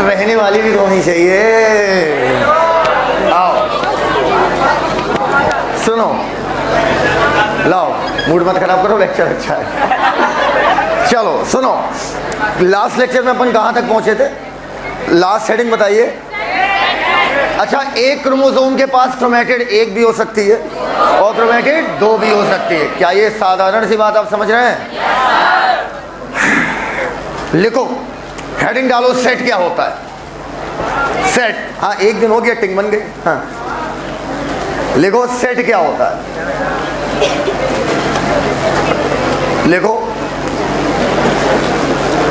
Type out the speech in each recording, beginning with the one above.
रहने वाली भी होनी चाहिए। आओ सुनो, लाओ मूड मत खराब करो, लेक्चर अच्छा है। चलो सुनो, लास्ट लेक्चर में अपन कहाँ तक पहुंचे थे? लास्ट हेडिंग बताइए। अच्छा, एक क्रोमोसोम के पास क्रोमेटिड एक भी हो सकती है और क्रोमेटिड दो भी हो सकती है। क्या ये साधारण सी बात आप समझ रहे हैं? लिखो, हेडिंग डालो, सेट क्या होता है? सेट, हाँ एक दिन हो गया, टिंग बन गई। हाँ लिखो, सेट क्या होता है? लिखो,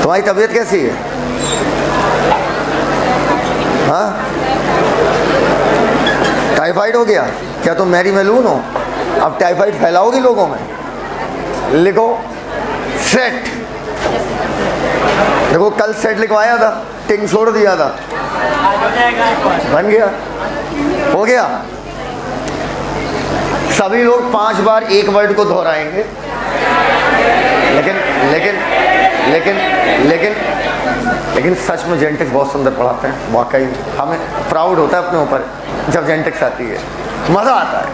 तुम्हारी तबीयत कैसी है? हाँ, टाइफाइड हो गया? क्या तुम मैरी मैलून हो? अब टाइफाइड फैलाओगी लोगों में। लिखो सेट। देखो कल सेट लिखवाया था, टिंग छोड़ दिया था, बन गया, हो गया। सभी लोग 5 बार एक वर्ड को दोहराएंगे, लेकिन लेकिन लेकिन लेकिन लेकिन सच में जेनेटिक्स बहुत सुंदर पढ़ाते हैं, वाकई हमें प्राउड होता है अपने ऊपर जब जेनेटिक्स आती है, मज़ा आता है।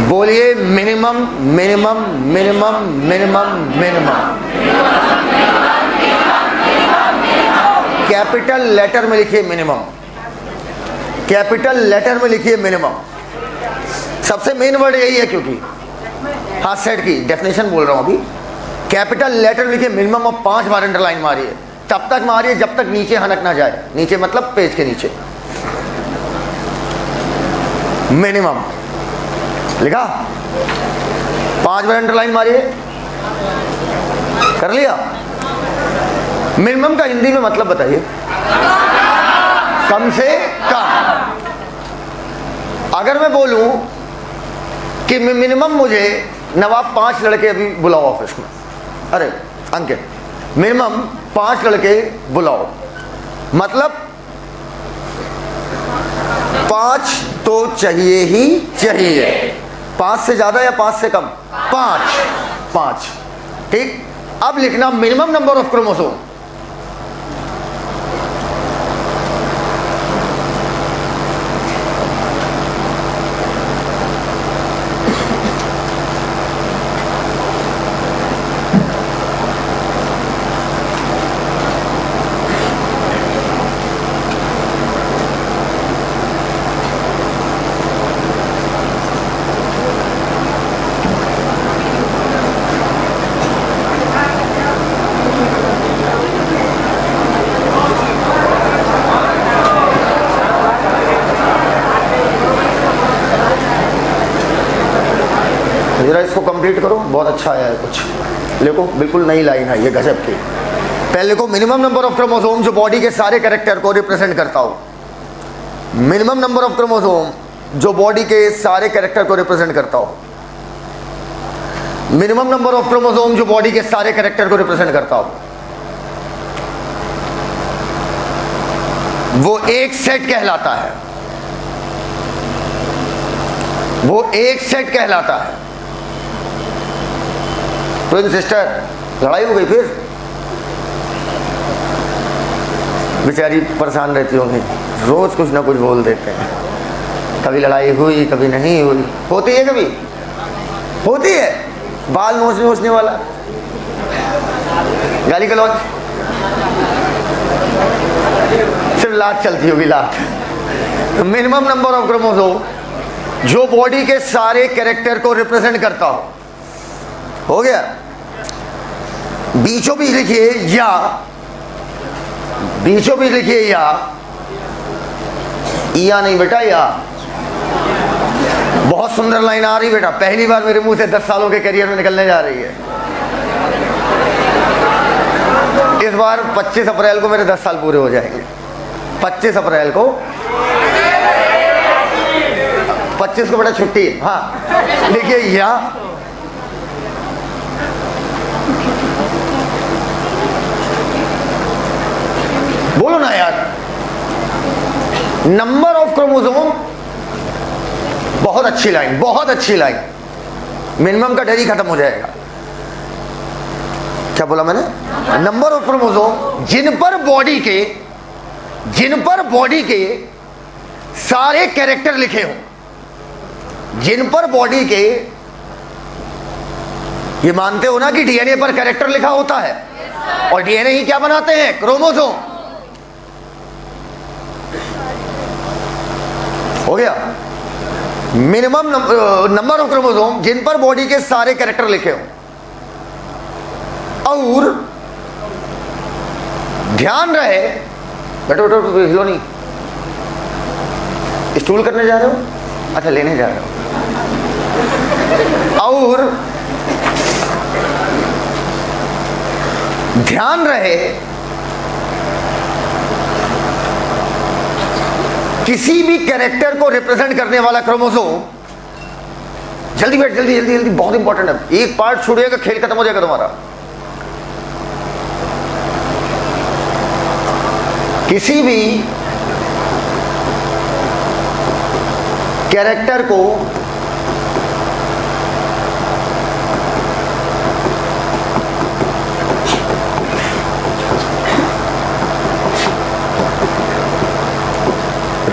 बोलिए minimum minimum minimum minimum minimum. Capital letter में लिखिए मिनिमम, कैपिटल लेटर में लिखिए मिनिमम। सबसे मेन वर्ड यही है, क्योंकि हाँ सेट की डेफिनेशन बोल रहा हूं अभी। कैपिटल लेटर लिखिए मिनिमम और 5 बार अंडरलाइन मारिए, तब तक मारिए जब तक नीचे हनक ना जाए। नीचे मतलब पेज के नीचे। मिनिमम लिखा, 5 बार अंडरलाइन मारिए, कर लिया। मिनिमम का हिंदी में मतलब बताइए। कम से कम। अगर मैं बोलूं कि मिनिमम मुझे नवाब 5 लड़के अभी बुलाओ ऑफिस में, अरे अंकित मिनिमम 5 लड़के बुलाओ, मतलब 5 तो चाहिए ही चाहिए। 5 से ज्यादा या 5 से कम? 5। ठीक, अब लिखना मिनिमम नंबर ऑफ क्रोमोसोम। जरा इसको कंप्लीट करो, बहुत अच्छा आया है कुछ। लिखो, बिल्कुल नई लाइन है ये, गजब की। पहले लिखो मिनिमम नंबर ऑफ क्रोमोसोम जो बॉडी के सारे कैरेक्टर को रिप्रेजेंट करता हो। मिनिमम नंबर ऑफ क्रोमोसोम जो बॉडी के सारे कैरेक्टर को रिप्रेजेंट करता हो। मिनिमम नंबर ऑफ क्रोमोसोम जो बॉडी के सारे कैरेक्टर को रिप्रेजेंट करता हो। वो एक सेट कहलाता है, वो एक सेट कहलाता है। ट्विन सिस्टर, लड़ाई हो गई फिर? बेचारी परेशान रहती होंगी, रोज कुछ ना कुछ बोल देते हैं। कभी लड़ाई हुई, कभी नहीं हुई। होती है, कभी होती है। बाल नोचने वाला, गाली गलौज, सिर्फ लात चलती होगी, लात। मिनिमम नंबर ऑफ क्रोमोसोम जो बॉडी के सारे कैरेक्टर को रिप्रेजेंट करता हो गया। बीचों बीच लिखिए या, बीचों बीच लिखिए या नहीं बेटा, या। बहुत सुंदर लाइन आ रही बेटा, पहली बार मेरे मुंह से 10 सालों के करियर में निकलने जा रही है। इस बार 25 अप्रैल को मेरे 10 साल पूरे हो जाएंगे। 25 अप्रैल को, 25 को बेटा छुट्टी है। हाँ लिखिए या। बोलो ना यार। नंबर ऑफ क्रोमोसोम, बहुत अच्छी लाइन, बहुत अच्छी लाइन। मिनिमम का डर ही खत्म हो जाएगा। क्या बोला मैंने? नंबर ऑफ क्रोमोसोम जिन पर बॉडी के सारे कैरेक्टर लिखे हों, जिन पर बॉडी के, ये मानते हो ना कि डीएनए पर कैरेक्टर लिखा होता है, और डीएनए ही क्या बनाते हैं? क्रोमोसोम। हो गया? मिनिमम नंबर ऑफ क्रोमोसोम जिन पर बॉडी के सारे कैरेक्टर लिखे हों, और ध्यान रहे, बैठो बैठो, हिलो नहीं, स्टूल करने जा रहे हो? अच्छा, लेने जा रहे हो। और ध्यान रहे, किसी भी कैरेक्टर को रिप्रेजेंट करने वाला क्रोमोसोम, जल्दी बैठ, जल्दी जल्दी जल्दी, बहुत इंपॉर्टेंट है, एक पार्ट छूट जाएगा, खेल खत्म हो जाएगा तुम्हारा। किसी भी कैरेक्टर को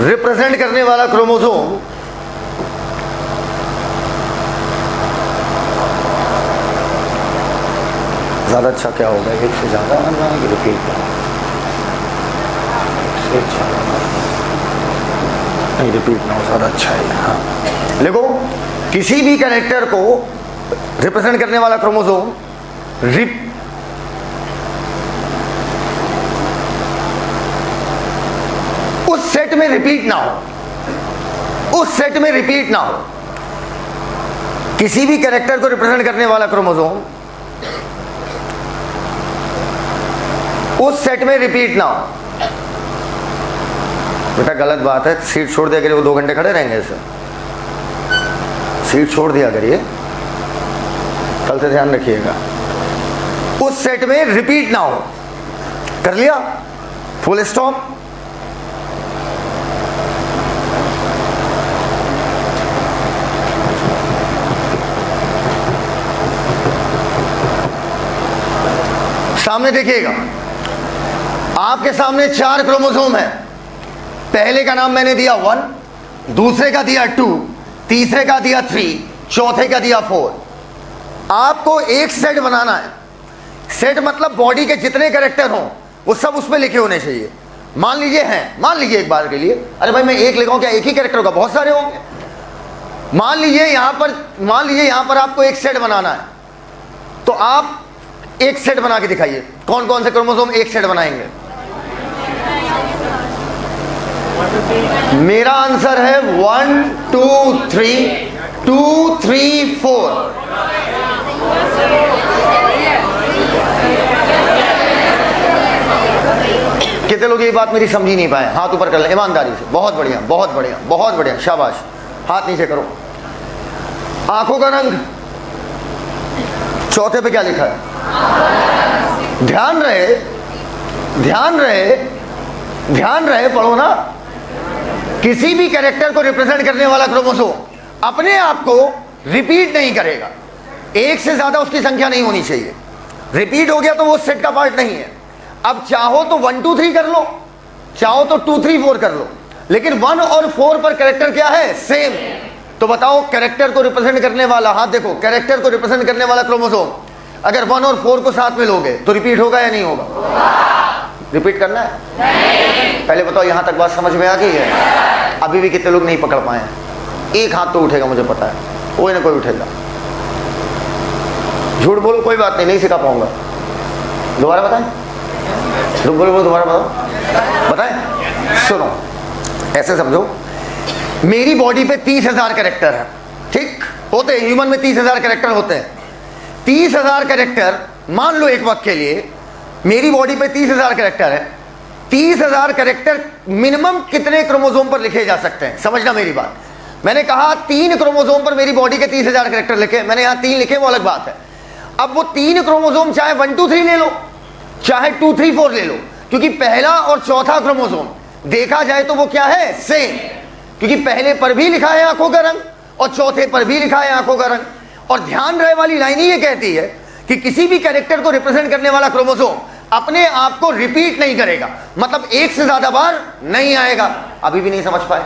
रिप्रेजेंट करने वाला क्रोमोसोम ज्यादा अच्छा क्या होगा? एक से ज्यादा रिपीट नहीं, रिपीट ना हो, ज्यादा अच्छा है। हाँ, देखो, किसी भी कैरेक्टर को रिप्रेजेंट करने वाला क्रोमोसोम उस सेट में रिपीट ना हो, उस सेट में रिपीट ना हो। किसी भी कैरेक्टर को रिप्रेजेंट करने वाला क्रोमोसोम उस सेट में रिपीट ना हो। बेटा गलत बात है, सीट छोड़ दिया करिए, वो 2 घंटे खड़े रहेंगे ऐसे, सीट छोड़ दिया करिए, कल से ध्यान रखिएगा। उस सेट में रिपीट ना हो। कर लिया? Full stop. सामने देखिएगा, आपके सामने 4 क्रोमोसोम है। पहले का नाम मैंने दिया 1, दूसरे का दिया 2, तीसरे का दिया 3, चौथे का दिया 4। आपको एक सेट बनाना है। सेट मतलब बॉडी के जितने कैरेक्टर हों वो सब उसमें लिखे होने चाहिए। मान लीजिए एक बार के लिए, अरे भाई मैं एक लिखाऊं क्या? एक ही कैरेक्टर होगा? बहुत सारे होंगे। मान लीजिए यहां पर आपको एक सेट बनाना है, तो आप एक सेट बना के दिखाइए। कौन कौन से क्रोमोसोम एक सेट बनाएंगे? मेरा आंसर है 1 2 3 2 3 4। कितने लोग ये बात मेरी समझ ही नहीं पाए? हाथ ऊपर कर ले ईमानदारी से। बहुत बढ़िया, बहुत बढ़िया, बहुत बढ़िया, शाबाश। हाथ नीचे करो। आंखों का रंग चौथे पे क्या लिखा है? ध्यान रहे, ध्यान रहे, ध्यान रहे, पढ़ो ना। किसी भी कैरेक्टर को रिप्रेजेंट करने वाला क्रोमोसोम अपने आप को रिपीट नहीं करेगा। एक से ज्यादा उसकी संख्या नहीं होनी चाहिए। रिपीट हो गया तो वो सेट का पार्ट नहीं है। अब चाहो तो 1 2 3 कर लो, चाहो तो 2 3 4 कर लो, लेकिन 1 और 4 पर कैरेक्टर क्या है? सेम। तो बताओ, कैरेक्टर को रिप्रेजेंट करने वाला, हाथ देखो, कैरेक्टर को रिप्रेजेंट करने वाला क्रोमोसोम अगर 1 और 4 को साथ में लोगे तो रिपीट होगा या नहीं होगा? रिपीट करना है? नहीं। पहले बताओ, यहां तक बात समझ में आ गई है? अभी भी कितने लोग नहीं पकड़ पाए हैं? एक हाथ तो उठेगा, मुझे पता है, कोई ना कोई उठेगा। झूठ बोलो कोई बात नहीं सिखा पाऊंगा। दोबारा बताएं, बोलो दोबारा बताएं। सुनो, ऐसे समझो, मेरी बॉडी पे 30,000 कैरेक्टर है, ठीक? होते हैं, ह्यूमन में 30,000 कैरेक्टर होते हैं। 30,000 कैरेक्टर, मान लो एक वक्त के लिए मेरी बॉडी पे 30,000 कैरेक्टर है। 30,000 कैरेक्टर मिनिमम कितने क्रोमोसोम पर लिखे जा सकते हैं? समझना मेरी बात। मैंने कहा 3 क्रोमोसोम पर मेरी बॉडी के 30,000 कैरेक्टर लिखे, मैंने यहां 3 लिखे, वो अलग बात है। अब वो 3 क्रोमोसोम चाहे 1 2 3 ले लो, चाहे 2 3 4 ले लो, क्योंकि पहला और चौथा क्रोमोसोम देखा जाए तो वो क्या है? सेम। क्योंकि पहले पर भी लिखा है आंखों का रंग और चौथे पर भी लिखा है आंखों का रंग। और ध्यान रहे वाली लाइन ही ये कहती है कि किसी भी कैरेक्टर को रिप्रेजेंट करने वाला क्रोमोसोम अपने आप को रिपीट नहीं करेगा, मतलब एक से ज्यादा बार नहीं आएगा। अभी भी नहीं समझ पाए?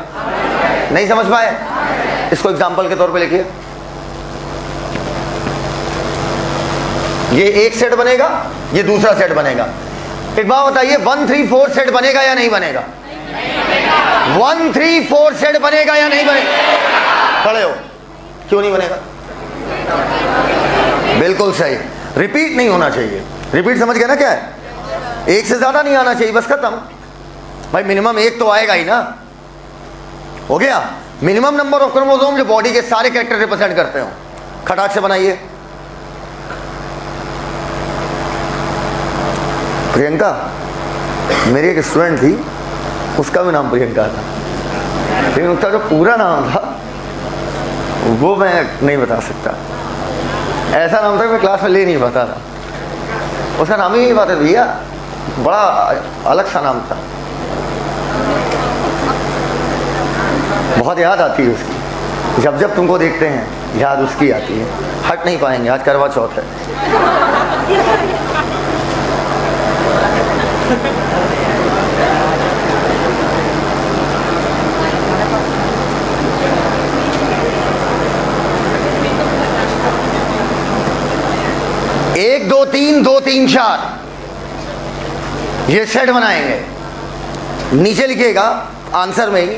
नहीं समझ पाए? इसको एग्जांपल के तौर पे लिखिए। ये एक सेट बनेगा, ये दूसरा सेट बनेगा। एक बात बताइए, 1 3 4 सेट बनेगा या नहीं बनेगा? 1 3 4 सेट बनेगा या नहीं बनेगा? खड़े हो, क्यों नहीं बनेगा? बिल्कुल सही, रिपीट नहीं होना चाहिए। रिपीट समझ गए ना क्या है? एक से ज्यादा नहीं आना चाहिए, बस खत्म। भाई मिनिमम एक तो आएगा ही ना, हो गया। मिनिमम नंबर ऑफ क्रोमोसोम जो बॉडी के सारे कैरेक्टर रिप्रेजेंट करते हो। खटाक से बनाइए। प्रियंका, मेरी एक स्टूडेंट थी, उसका भी नाम प्रियंका था, लेकिन उसका जो पूरा नाम था वो मैं नहीं बता सकता। ऐसा नाम था कि मैं क्लास में ले नहीं पाता था। उसका नाम ही नहीं पता भैया, बड़ा अलग सा नाम था। बहुत याद आती है उसकी, जब जब तुमको देखते हैं याद उसकी आती है। हट नहीं पाएंगे, आज करवा चौथ है। एक 2 3 2 3 4 ये सेट बनाएंगे। नीचे लिखिएगा आंसर में ही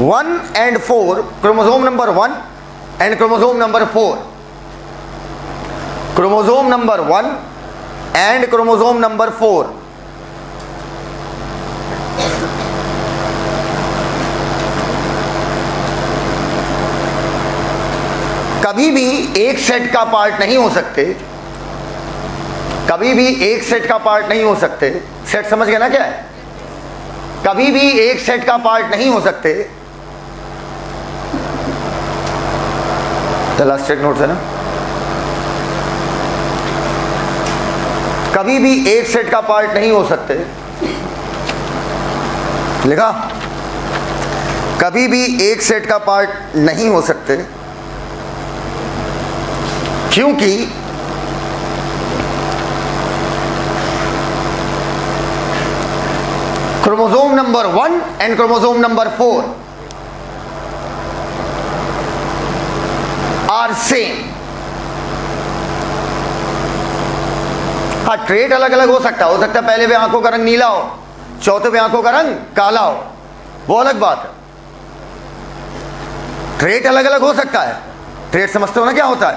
1 and 4, chromosome number 1 and chromosome number 4। Chromosome number 1 and chromosome number 4। कभी भी एक सेट का पार्ट नहीं हो सकते, कभी भी एक सेट का पार्ट नहीं हो सकते। सेट समझ गए ना क्या है? कभी भी एक सेट का पार्ट नहीं हो सकते। लास्ट चेक नोट्स है ना? कभी भी एक सेट का पार्ट नहीं हो सकते। लिखा? कभी भी एक सेट का पार्ट नहीं हो सकते क्योंकि chromosome number 1 and chromosome number 4 are same. हाँ, ट्रेट अलग अलग हो सकता है पहले भी आंखों का रंग नीला हो, चौथे पे आंखों का रंग काला हो, वो अलग बात है। ट्रेट अलग अलग हो सकता है। ट्रेट समझते हो ना क्या होता है?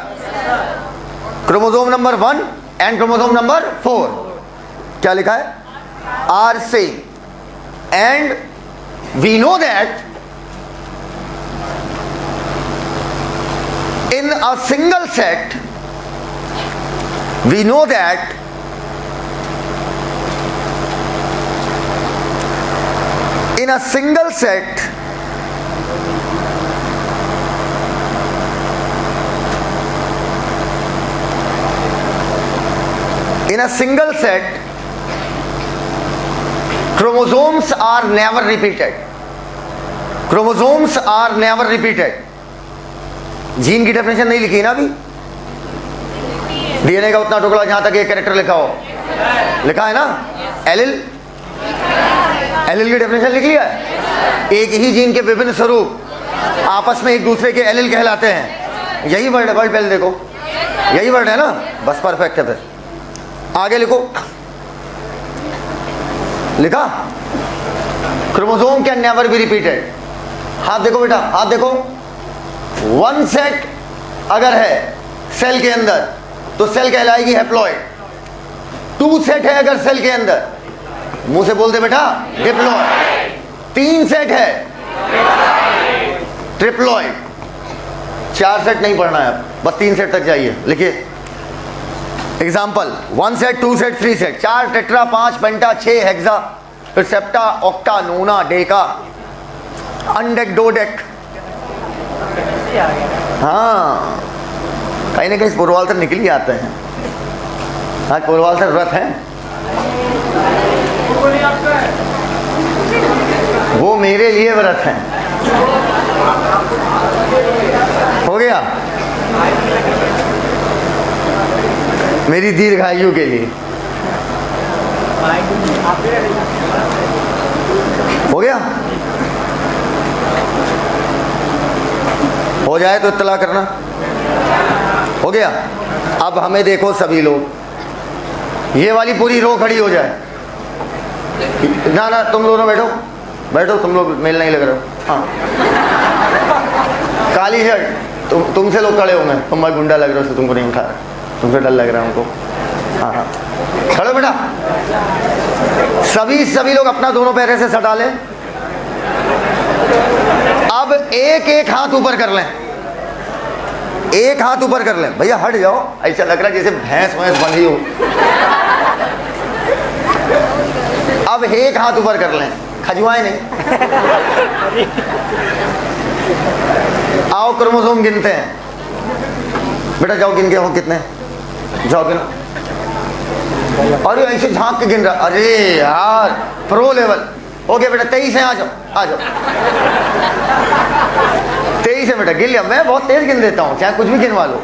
Chromosome number 1 and chromosome number 4 क्या लिखा है? Are same and we know that in a single set, we know that in a single set chromosomes are never repeated. Chromosomes are never repeated. Gene की definition नहीं लिखी ना अभी? DNA का उतना टुकड़ा जहां तक एक कैरेक्टर लिखा हो, लिखा है ना? एलिल, एलिल की डेफिनेशन लिखी है। एक ही जीन के विभिन्न स्वरूप आपस में एक दूसरे के एलिल कहलाते हैं। यही वर्ड है, वर्ड पहले देखो, यही वर्ड है ना? बस परफेक्ट है। फिर आगे लिखो। लिखा? Chromosome can never be repeated. हाथ देखो बेटा, हाथ देखो। 1 सेट अगर है सेल के अंदर तो सेल कहलाएगी हैप्लॉइड। 2 सेट है अगर सेल के अंदर, मुंह से बोल दे बेटा, डिप्लॉइड। 3 सेट है ट्रिप्लॉइड। 4 सेट नहीं पढ़ना है, बस 3 सेट तक जाइए। लिखिए example: 1 set, 2 set, 3 set, 4 tetra, 5 penta, 6 hexa, फिर septa, octa, nona, deca, undec, dodec. हाँ, कहीं ना कहीं पूर्वाल्तर निकल ही आते हैं। आज पूर्वाल्तर व्रत है, वो मेरे लिए व्रत है। हो गया? मेरी दीर्घायु के लिए। हो गया? हो जाए तो इत्तला करना। हो गया? अब हमें देखो सभी लोग, ये वाली पूरी रो खड़ी हो जाए। ना ना, तुम दोनों बैठो बैठो, तुम लोग मेल नहीं लग रहे हो। हाँ, काली शर्ट, तुमसे लोग खड़े होंगे, तुम भाई गुंडा लग रहे हो, तुमको नहीं उठा रहा, तुमसे डर लग रहा है हमको। हाँ हाँ, खड़ो बेटा। सभी लोग अपना दोनों पैर से सटा लें। अब एक एक हाथ ऊपर कर लें, एक हाथ ऊपर कर लें। भैया हट जाओ, ऐसा लग रहा है जैसे भैंस बंधी हो। अब एक हाथ ऊपर कर लें, खजुआए नहीं। आओ क्रोमोसोम गिनते हैं। बेटा जाओ गिन के, हो कितने, जाओ गिनो। अरे ऐसे झांक के गिन रहा, अरे यार प्रो लेवल। हो गया बेटा, 23 है, आ जाओ आ जाओ। 23 है बेटा, गिन लिया। मैं बहुत तेज गिन देता हूँ, चाहे कुछ भी गिनवा लो।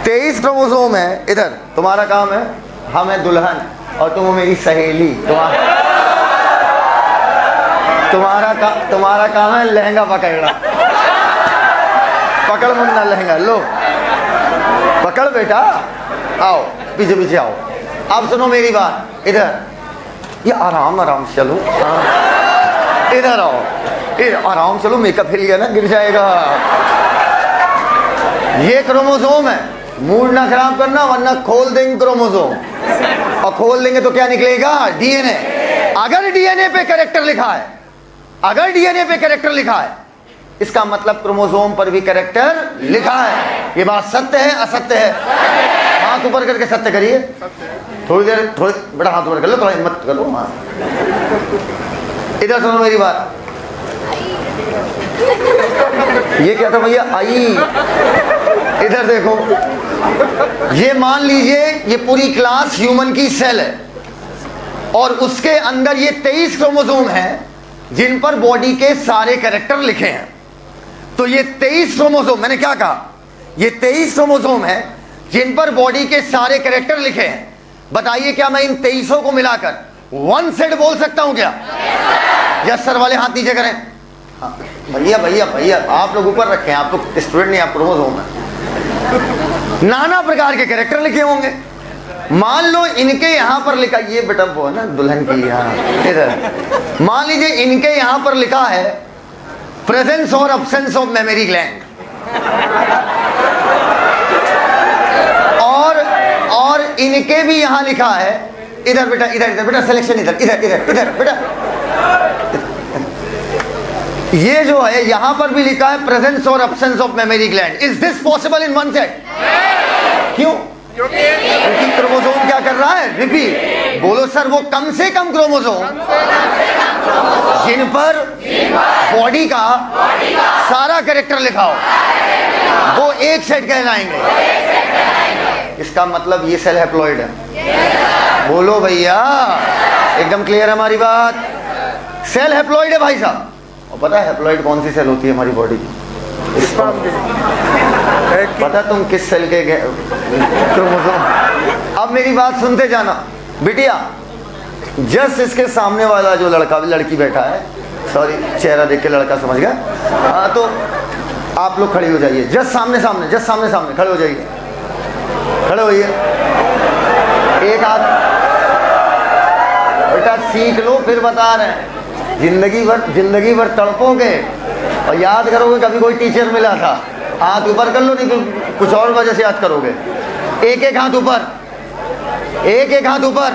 23 क्रोमोसोम है इधर। तुम्हारा काम है, हम है दुल्हन और तुम हो मेरी सहेली। तुम्हारा काम है लहंगा पकड़ना। पकड़ मुन्ना लहंगा, लो पकड़ बेटा, आओ पीछे पीछे आओ। अब सुनो मेरी बात, इधर ये आराम आराम से चलो। इधर आओ, आराम चलो, मेकअप हिल गया ना, गिर जाएगा। ये क्रोमोसोम है, मूड ना खराब करना वरना खोल देंगे क्रोमोसोम। और खोल देंगे तो क्या निकलेगा? डीएनए। अगर डीएनए पे कैरेक्टर लिखा है, अगर डीएनए पे कैरेक्टर लिखा है, इसका मतलब क्रोमोसोम पर भी कैरेक्टर लिखा है। ये बात सत्य है असत्य है? हाथ ऊपर करके सत्य करिए। थोड़ी देर, थोड़ी बड़ा हाथ ऊपर कर लो, थोड़ा हिम्मत करो। हाँ, इधर सुनो मेरी बात। ये क्या था भैया? आई, इधर देखो। ये मान लीजिए ये पूरी क्लास ह्यूमन की सेल है और उसके अंदर ये 23 क्रोमोसोम हैं जिन पर बॉडी के सारे कैरेक्टर लिखे हैं। तो ये 23 क्रोमोसोम, मैंने क्या कहा? ये 23 क्रोमोसोम हैं जिन पर बॉडी के सारे कैरेक्टर लिखे हैं। बताइए क्या मैं इन 23 को मिलाकर वन सेट बोल सकता हूं क्या? यस सर वाले हाथ नीचे करें। हाँ, भैया भैया भैया आप लोग ऊपर रखें, आप लोग स्टूडेंट नहीं, आप क्रोमोसोम है। नाना प्रकार के कैरेक्टर लिखे होंगे। मान लो इनके यहां पर लिखा, ये बेटा वो है ना दुल्हन की, यहाँ इधर मान लीजिए इनके यहां पर लिखा है प्रेजेंस और अब्सेंस ऑफ मेमोरी ग्लैंड। और इनके भी यहां लिखा है, इधर बेटा, इधर इधर बेटा, सिलेक्शन इधर इधर इधर इधर बेटा। ये जो है यहां पर भी लिखा है प्रेजेंस और absence of memory gland. Is this possible in one set? क्यों? क्योंकि क्रोमोसोम क्या कर रहा है? रिपीट। बोलो सर, वो कम से कम क्रोमोसोम जिन पर बॉडी का सारा कैरेक्टर लिखा हो, वो एक सेट कहलाएंगे। इसका मतलब ये सेल हैप्लॉइड है। बोलो भैया, एकदम क्लियर है हमारी बात? सेल हैप्लॉइड है भाई साहब। और पता है हैप्लॉइड कौन सी सेल होती है हमारी बॉडी की? पता तुम किस सेल के क्रोमोसोम? अब मेरी बात सुनते जाना बिटिया। जस्ट इसके सामने वाला जो लड़का लड़की बैठा है, सॉरी चेहरा देख के लड़का समझ गया। हाँ, तो आप लोग खड़े हो जाइए, जस्ट सामने सामने, जस्ट सामने सामने खड़े हो जाइए, खड़े होइए। एक हाथ बेटा सीख लो, फिर बता रहे हैं। जिंदगी भर तड़पोगे और याद करोगे कभी कोई टीचर मिला था। हाथ ऊपर कर लो, नहीं तो कुछ और वजह से याद करोगे। एक एक हाथ ऊपर, एक एक हाथ ऊपर।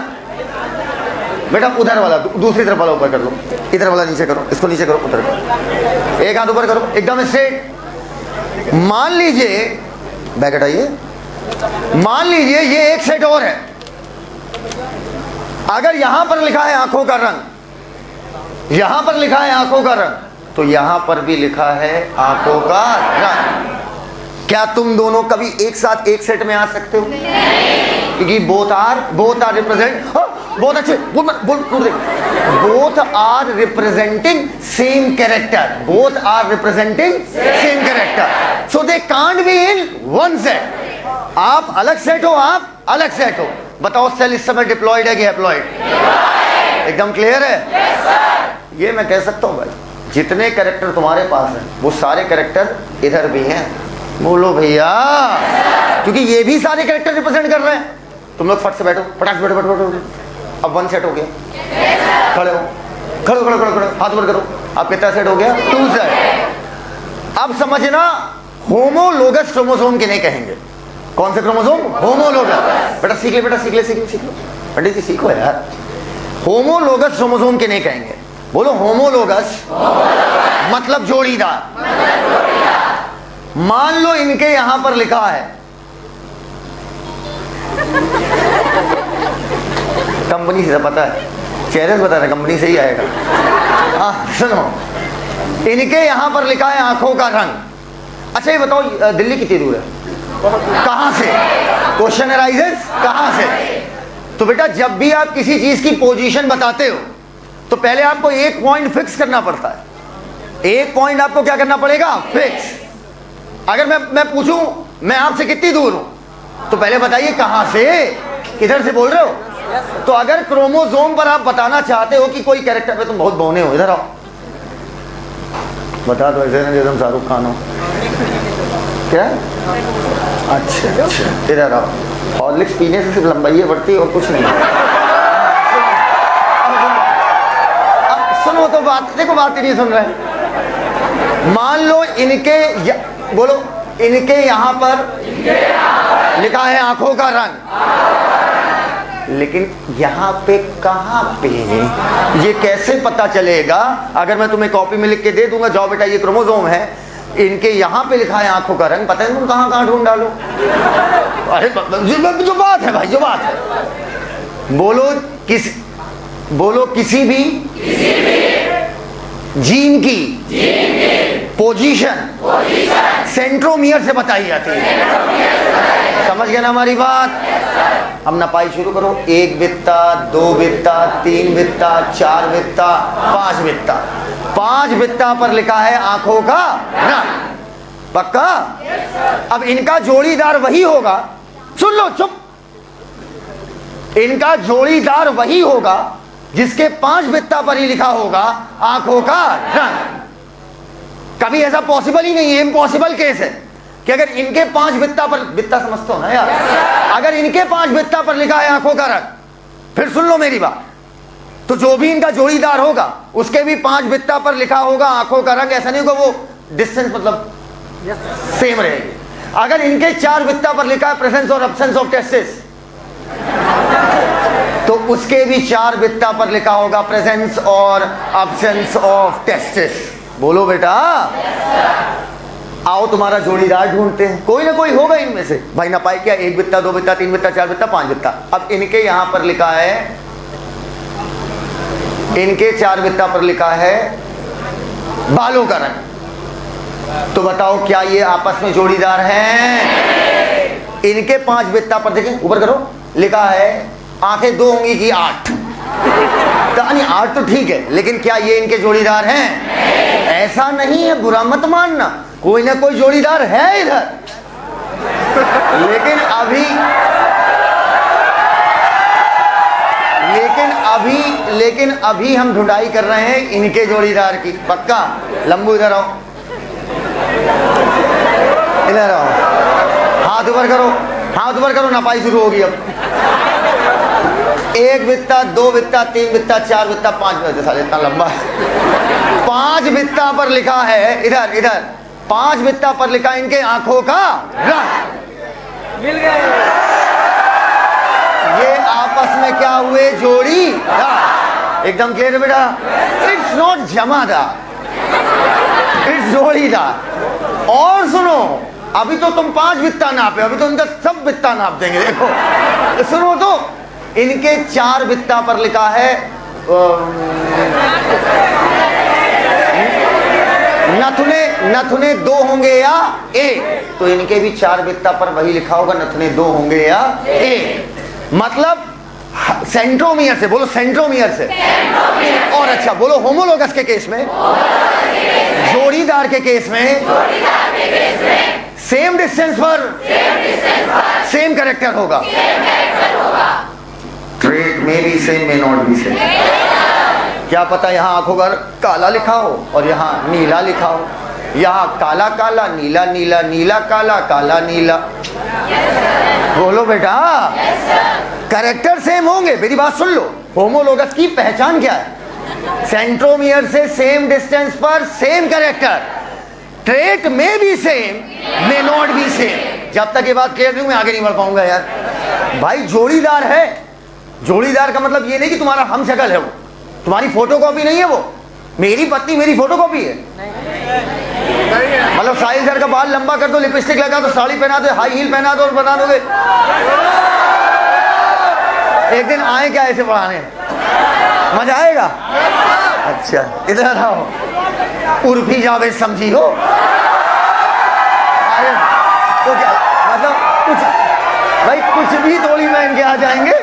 बेटा उधर वाला, दूसरी तरफ वाला ऊपर कर लो, इधर वाला नीचे करो, इसको नीचे करो, उधर करो। एक हाथ ऊपर करो, एकदम स्ट्रेट। मान लीजिए, बैक हटाइए। मान लीजिए ये एक सेट और है। अगर यहां पर लिखा है आंखों का रंग, यहां पर लिखा है आंखों का रंग, तो यहां पर भी लिखा है आंखों का रंग। क्या तुम दोनों कभी एक साथ एक सेट में आ सकते हो? क्योंकि बोथ आर रिप्रेजेंट, बहुत अच्छे both are representing same character, both are representing same character, so they can't be in one set. आप अलग सेट हो, आप अलग सेट हो। बताओ सेल इस समय डिप्लॉयड है कि हैप्लॉयड? एकदम क्लियर है? ये मैं कह सकता हूँ भाई, जितने कैरेक्टर तुम्हारे पास हैं वो सारे कैरेक्टर इधर भी हैं। बोलो भैया, क्योंकि ये भी सारे कैरेक्टर रिप्रेजेंट कर रहे हैं। तुम लोग फट से बैठो, फटाक से बैठो बैठो बैठो। अब 1 सेट हो गया, खड़े हो, खड़ो खड़ो खड़ो खड़ो, हाथ ऊपर करो। अब कितना सेट हो गया? 2 सेट। अब समझना, होमोलोगस क्रोमोसोम किन्हें कहेंगे? कौन से क्रोमोसोम? होमोलोगस। बेटा सीख ले, बेटा सीख ले, सीख लो, सीख लो पंडित जी, सीखो यार। होमोलोगस क्रोमोसोम किन्हें कहेंगे? बोलो होमोलोगस मतलब जोड़ीदार। मान लो इनके यहां पर लिखा है, कंपनी से पता है, चेहरे से बता रहे, कंपनी से ही आएगा। सुनो, इनके यहां पर लिखा है आंखों का रंग। अच्छा ये बताओ, दिल्ली कितनी दूर है? कहां से? क्वेश्चन अराइजेस, कहां से? तो बेटा जब भी आप किसी चीज की पोजीशन बताते हो तो पहले आपको एक पॉइंट फिक्स करना पड़ता है। एक पॉइंट आपको क्या करना पड़ेगा? फिक्स। अगर मैं पूछूं मैं आपसे कितनी दूर हूं, तो पहले बताइए कहां से, किधर से बोल रहे हो? तो अगर क्रोमोसोम पर आप बताना चाहते हो कि कोई कैरेक्टर पे, तुम बहुत बौने हो, इधर आओ, बता दो ऐसे ना जैसे शाहरुख खान हो। क्या? अच्छा अच्छा, इधर आओ। हॉर्लिक्स पीने से सिर्फ लंबाई बढ़ती है और कुछ नहीं। अब सुनो तो बात, देखो बात ही नहीं सुन रहे। मान लो इनके बोलो, इनके यहां पर लिखा है आंखों का रंग, लेकिन यहां पे कहां पे है ये कैसे पता चलेगा? अगर मैं तुम्हें कॉपी में लिख के दे दूंगा, जाओ बेटा ये क्रोमोसोम है, इनके यहां पे लिखा है आंखों का रंग, पता है तुम कहां कहां ढूंढ डालो? अरे जो बात है भाई, जो बात है, बोलो किसी भी जीन की पोजीशन सेंट्रोमियर से बताई जाती है। समझ गए ना हमारी बात? अब नपाई शुरू करो। 1 बित्ता, 2 बित्ता, 3 बित्ता, 4 बित्ता, 5 बित्ता। 5 बित्ता पर लिखा है आंखों का रंग। पक्का? अब इनका जोड़ीदार वही होगा, सुन लो, चुप। इनका जोड़ीदार वही होगा जिसके 5 बित्ता पर ही लिखा होगा आंखों का रंग। कभी ऐसा पॉसिबल ही नहीं है, इम्पॉसिबल केस है कि अगर इनके 5 बित्ता पर, बित्ता समझते हो ना यार, अगर इनके 5 बित्ता पर लिखा है आंखों का रंग, फिर सुन लो मेरी बात, तो जो भी इनका जोड़ीदार होगा उसके भी 5 बित्ता पर लिखा होगा आंखों का रंग। ऐसा नहीं होगा वो डिस्टेंस मतलब सेम रहेगी। अगर इनके 4 बित्ता पर लिखा है प्रेजेंस और एब्सेंस ऑफ टेस्टिस, तो उसके भी 4 बित्ता पर लिखा होगा प्रेजेंस और एब्सेंस ऑफ टेस्टिस। बोलो बेटा। आओ तुम्हारा जोड़ीदार ढूंढते हैं, कोई ना कोई होगा इनमें से। भाई ना पाए क्या? 1 बित्ता, 2 बित्ता, 3 बित्ता, 4 बित्ता, 5 बित्ता। अब इनके यहां पर लिखा है, इनके 4 बित्ता पर लिखा है बालों का रंग। तो बताओ क्या ये आपस में जोड़ीदार हैं? इनके 5 बित्ता पर देखें, ऊपर करो, लिखा है आंखें 2 होंगी कि 8? यानी 8 तो ठीक है, लेकिन क्या ये इनके जोड़ीदार हैं? ऐसा नहीं है, बुरा मत मानना, कोई ना कोई जोड़ीदार है इधर। लेकिन अभी हम ढूंढाई कर रहे हैं इनके जोड़ीदार की। पक्का? लंबू इधर आओ, इधर आओ, हाथ ऊपर करो, हाथ ऊपर करो, नपाई शुरू होगी अब। 1 बित्ता, 2 बित्ता, 3 बित्ता, 4 बित्ता, 5 बित्ता, साले इतना लंबा। 5 बित्ता पर लिखा है, इधर इधर 5 बित्ता पर लिखा इनके आंखों का रंग। मिल गए। ये आपस में क्या हुए? जोड़ी। एकदम क्लियर है बेटा? इट्स नॉट जमादार, इट्स जोड़ीदार। और सुनो, अभी तो तुम 5 बित्ता नापे, अभी तो इनका सब बित्ता नाप देंगे। देखो सुनो, तो इनके 4 बित्ता पर लिखा है नथुने 2 होंगे या 1, तो इनके भी 4 बित्ता पर वही लिखा होगा, नथुने 2 होंगे या 1। मतलब सेंट्रोमियर से, बोलो सेंट्रोमियर से। और अच्छा बोलो, होमोलोगस के केस में, जोड़ीदार के केस में सेम डिस्टेंस पर सेम कैरेक्टर होगा। ट्रेट में भी सेम, मे नॉट भी सेम। क्या पता यहाँ आंखों का काला लिखा हो और यहाँ नीला लिखा हो, यहाँ काला काला, नीला नीला, नीला काला, काला नीला। बोलो बेटा। कैरेक्टर सेम होंगे, मेरी बात सुन लो। होमोलोगस की पहचान क्या है? सेंट्रोमियर से सेम डिस्टेंस पर सेम कैरेक्टर, ट्रेट में भी सेम, मे नॉट भी सेम। जब तक ये बात क्लियर नहीं, मैं आगे नहीं बढ़ पाऊंगा यार। भाई जोड़ीदार है, जोड़ीदार का मतलब ये नहीं कि तुम्हारा हम शक्ल है, वो तुम्हारी फोटोकॉपी नहीं है। वो मेरी पत्नी मेरी फोटोकॉपी है। मतलब साहिल सर का बाल लंबा कर दो, लिपस्टिक लगा दो, साड़ी पहना दो, हाई हील पहना दो और बना दोगे। एक दिन आए क्या ऐसे पढ़ाने, मजा आएगा। अच्छा इधर आओ, उर्फी जावेद समझी हो। अरे तो क्या मतलब, कुछ भाई कुछ भी थोड़ी पहन के आ जाएंगे।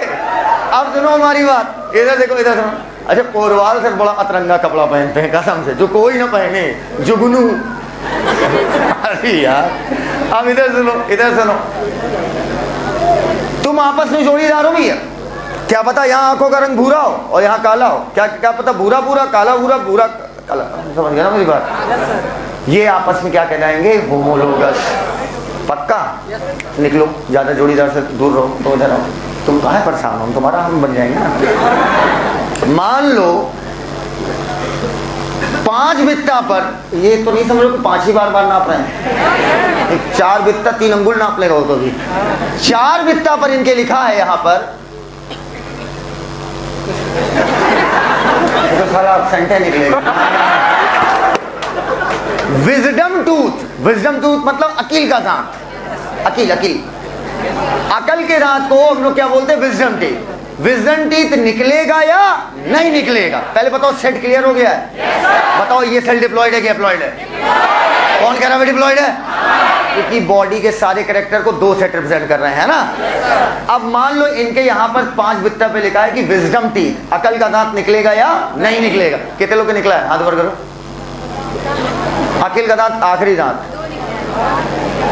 अब सुनो हमारी बात, इधर देखो, इधर सुनो। अच्छा पोरवाल से बड़ा अतरंगा कपड़ा पहनते हैं कसम से, जो कोई ना पहने, जुगनू। अरे यार अब इधर सुनो, इधर सुनो। तुम आपस में जोड़ीदार हो भैया। क्या पता यहाँ आंखों का रंग भूरा हो और यहाँ काला हो, क्या क्या पता, भूरा भूरा, काला भूरा, भूरा काला। समझ गया ना मेरी बात? ये आपस में क्या कहलाएंगे? होमोलोगस। पक्का? निकलो, ज्यादा जोड़ीदार से दूर रहो। तो इधर आओ, तुम कहाँ परेशान हो, तुम्हारा हम बन जाएंगे ना। मान लो 5 बित्ता पर, ये तो नहीं समझ लो कि 5 ही बार नाप रहे हैं, 4 बित्ता 3 अंगुल नाप लेगा वो तो भी। 4 बित्ता पर इनके लिखा है यहाँ पर, तो साला सेंटे निकलेगा। Wisdom tooth. विजडम टूथ मतलब अकील का दांत। अकील, अकील, अकल के दांत को हम लोग क्या बोलते हैं? Wisdom teeth. विजडम टीथ निकलेगा या नहीं निकलेगा? पहले बताओ, सेट क्लियर हो गया है? बताओ ये सेल डिप्लॉयड है कि एप्लॉयड है? कौन कह रहा है डिप्लॉयड है? क्योंकि बॉडी के सारे कैरेक्टर को 2 सेट रिप्रेजेंट कर रहे हैं ना। अब मान लो इनके यहाँ पर 5 बित्ता पे लिखा है कि विजडम टीथ, अकल का दांत निकलेगा या नहीं निकलेगा? कितने लोग निकला है? हाथ ऊपर करो। अकल का दांत आखिरी दांत,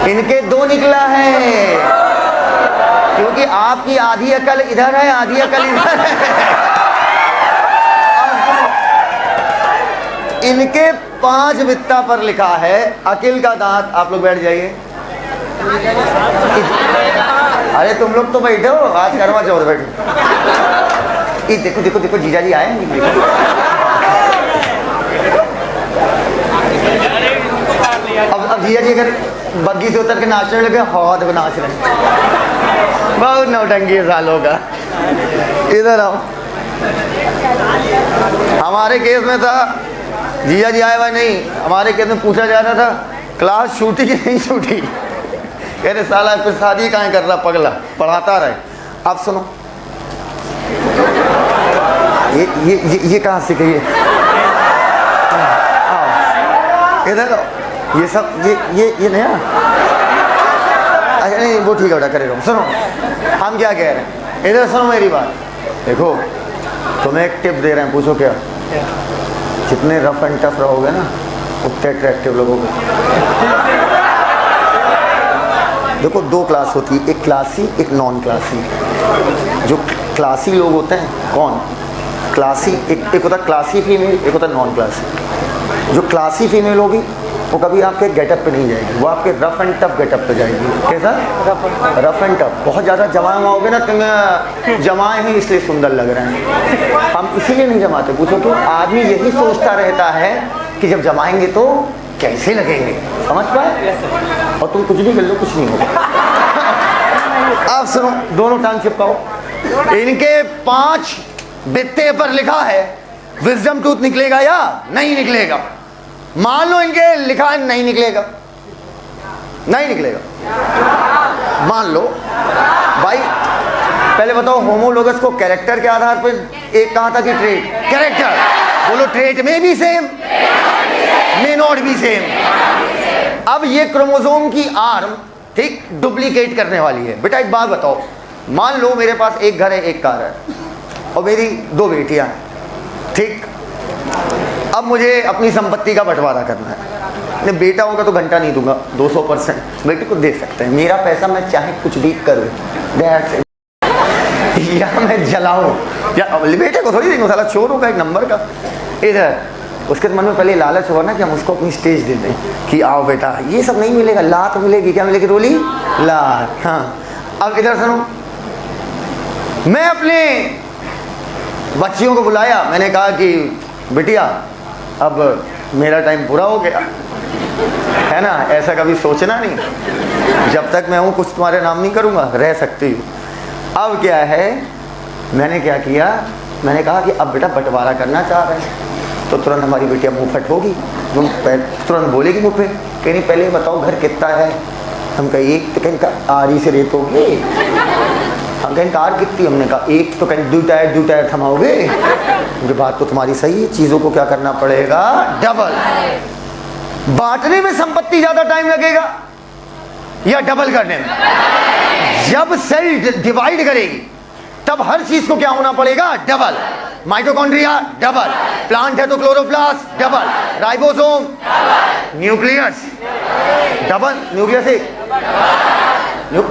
इनके 2 निकला है, क्योंकि आपकी आधी अकल इधर है, आधी अकल इधर है। इनके 5 बित्ता पर लिखा है अकिल का दांत। आप लोग बैठ जाइए। अरे तुम लोग तो बैठो, आज करवा चौथ बैठो। ये देखो देखो देखो, जीजा जी आए। देखो अब जीजा जी अगर बग्गी से उतर के नाचने लगे, हाँ देखो नाच रहे, बहुत नौटंकी सालों का। इधर आओ। हमारे केस में था, जीजा जी आए हुआ नहीं, हमारे केस में पूछा जा रहा था क्लास छूटी कि नहीं छूटी। कह रहे साला फिर शादी कहाँ कर रहा पगला, पढ़ाता रहे। अब सुनो, ये कहाँ से गई? इधर ये सब ये नया। अच्छा नहीं वो ठीक है बेटा, करे रहो। सुनो हम क्या कह रहे हैं, इधर सुनो मेरी बात। देखो तुम्हें एक टिप दे रहे हैं, पूछो क्या? जितने रफ एंड टफ रहोगे ना, उतने अट्रैक्टिव लोगोगे। देखो 2 क्लास होती है, एक क्लासी एक नॉन क्लासी। जो क्लासी लोग होते हैं, कौन क्लासी, एक होता है क्लासी फीमेल, एक होता है नॉन क्लासी। जो क्लासी फीमेल होगी वो कभी आपके गेटअप पे नहीं जाएगी, वो आपके रफ एंड टफ गेटअप पे जाएगी। कैसा? Rough and tough. बहुत ज़्यादा जमाए होगे ना, तुम जमाए हैं इसलिए सुंदर लग रहे हैं, हम इसीलिए नहीं जमाते। पूछो तो आदमी यही सोचता रहता है कि जब जमाएंगे तो कैसे लगेंगे, समझ पाए? और तुम कुछ भी कर लो, कुछ नहीं होगा। अब सुनो, दोनों टांग चिपकाओ। इनके 5 बित्ते पर लिखा है विजडम टूथ निकलेगा या नहीं निकलेगा। मान लो इनके लिखा है नहीं निकलेगा, नहीं निकलेगा, मान लो। भाई पहले बताओ, होमोलोगस को कैरेक्टर के आधार पर एक कहा था कि ट्रेट, कैरेक्टर बोलो, ट्रेट में भी सेम, मे नॉट भी सेम। अब ये क्रोमोसोम की आर्म ठीक डुप्लीकेट करने वाली है। बेटा एक बात बताओ, मान लो मेरे पास एक घर है, एक कार है और मेरी 2 बेटियां हैं, ठीक। अब मुझे अपनी संपत्ति का बंटवारा करना है। बेटा होगा तो घंटा नहीं दूंगा, 200% बेटे को दे सकते हैं। मेरा पैसा मैं चाहे कुछ भी करूँ, या मैं जलाऊं, या बेटे को थोड़ी देंगे, साला चोर होगा एक नंबर का। इधर उसके मन में पहले लालच हुआ ना कि हम उसको अपनी स्टेज दे दें कि आओ बेटा, ये सब नहीं मिलेगा, लात मिलेगी। क्या मिलेगी? रोली लात। हाँ, अब इधर सुनो, मैं अपने बच्चियों को बुलाया, मैंने कहा कि बिटिया अब मेरा टाइम पूरा हो गया है ना, ऐसा कभी सोचना नहीं, जब तक मैं हूँ कुछ तुम्हारे नाम नहीं करूँगा, रह सकती हूँ। अब क्या है, मैंने क्या किया, मैंने कहा कि अब बेटा बंटवारा करना चाह रहे हैं, तो तुरंत हमारी बेटियाँ मुँह फट होगी, तुरंत बोलेगी मुँह पे, कहीं पहले बताओ घर कितना है। हम कहें एक, तो कहीं आरी से रेत होगी। हम कहें कार कितनी, हमने कहा एक, तो कहीं दो टायर थमाओगे। ये बात तो तुम्हारी सही है, चीज़ों को क्या करना पड़ेगा? डबल। बांटने में संपत्ति ज़्यादा टाइम लगेगा या डबल करने में? जब सेल डिवाइड करेगी तब हर चीज को क्या होना पड़ेगा? डबल। माइटोकॉन्ड्रिया डबल, प्लांट है तो chloroplast double, ribosome nucleus double, nucleus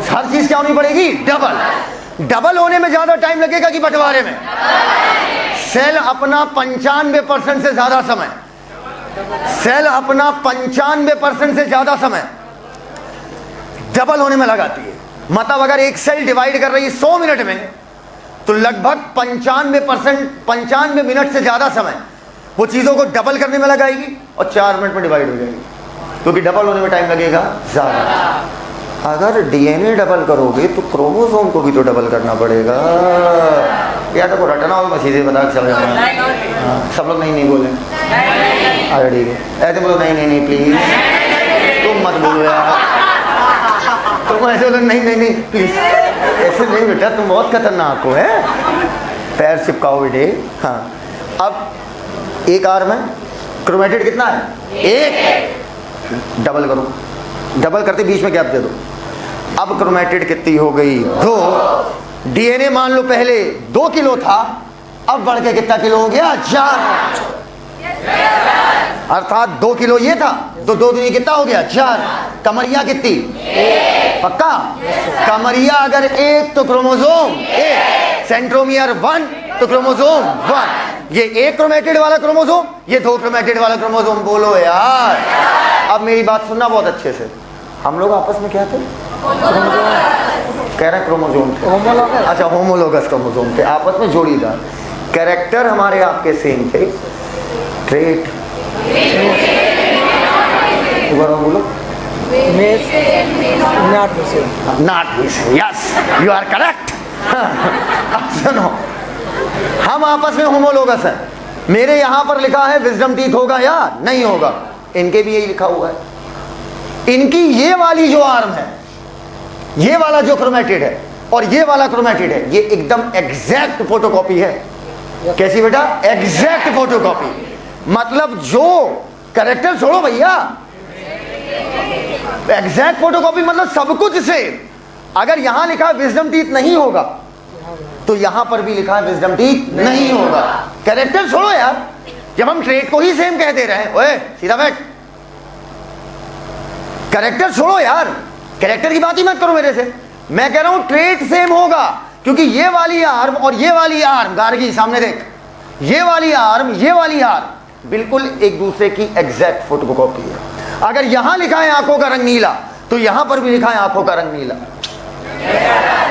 हर चीज क्या होनी पड़ेगी? डबल। डबल होने में ज्यादा टाइम लगेगा कि बंटवारे में? सेल अपना 95% से ज्यादा समय, सेल अपना 95% से ज्यादा समय डबल होने में लगाती है। मतलब अगर एक सेल डिवाइड कर रही है 100 मिनट में, तो लगभग 95 मिनट से ज्यादा समय वो चीजों को डबल करने में लगाएगी और 4 मिनट में डिवाइड हो जाएगी, क्योंकि डबल होने में टाइम लगेगा ज्यादा। अगर डीएनए डबल करोगे तो क्रोमोसोम को भी तो डबल करना पड़ेगा। या तो रटना हो, मैं सीधे बता चल जाऊंगा। सब लोग नहीं बोले, अरे ठीक है, ऐसे बोलो नहीं प्लीज, तुम मत बोलो यार, तुम ऐसे बोलो नहीं प्लीज, ऐसे नहीं बेटा, तुम बहुत खतरनाक हो, है पैर चिपकाओ बेटे। हाँ, अब एक आर्म है, क्रोमेटिड कितना है? एक। डबल करो, डबल करते बीच में गैप दे दो। अब क्रोमेटिड कितनी हो गई? 2। डीएनए मान लो पहले 2 किलो था, अब बढ़ के कितना किलो हो गया? 4। अर्थात 2 किलो ये था, तो 2 दूनी कितना हो गया? 4। कमरिया कितनी? पक्का? कमरिया अगर 1 तो क्रोमोसोम 1, सेंट्रोमियर 1 तो क्रोमोसोम 1। ये 1 क्रोमेटिड वाला क्रोमोसोम, ये 2 क्रोमेटिड वाला क्रोमोसोम। बोलो यार, अब मेरी बात सुनना बहुत अच्छे से। हम लोग आपस में क्या थे? कह रहे क्रोमोसोम थे। अच्छा, होमोलोगस क्रोमोसोम थे, आपस में जोड़ीदार। कैरेक्टर हमारे आपके सेम थे, ट्रेट बोलो not yes, you are correct. अब सुनो, हम आपस में होमोलोगस हैं। मेरे यहां पर लिखा है विजडम टीथ होगा या नहीं होगा, इनके भी यही लिखा हुआ है। इनकी ये वाली जो आर्म है, ये वाला जो क्रोमेटिड है और ये वाला क्रोमेटिड है, ये एकदम एग्जैक्ट फोटोकॉपी है। कैसी बेटा? Exact photocopy. मतलब जो कैरेक्टर छोड़ो भैया, एग्जैक्ट फोटोकॉपी मतलब सब कुछ सेम। अगर यहां लिखा विजडम टीथ नहीं होगा, तो यहां पर भी लिखा विजडम टीथ नहीं होगा। कैरेक्टर छोड़ो यार, जब हम ट्रेट को ही सेम कह दे रहे हैं, ओए सीधा बैठ, कैरेक्टर छोड़ो यार, कैरेक्टर की बात ही मत करो मेरे से। मैं कह रहा हूं ट्रेट सेम होगा, क्योंकि ये वाली आर्म और ये वाली आर्म, गार्गी सामने देख, ये वाली आर्म ये वाली आर्म बिल्कुल एक दूसरे की एग्जैक्ट फोटोकॉपी है। अगर यहां लिखा है आंखों का रंग नीला, तो यहां पर भी लिखा है आंखों का रंग नीला।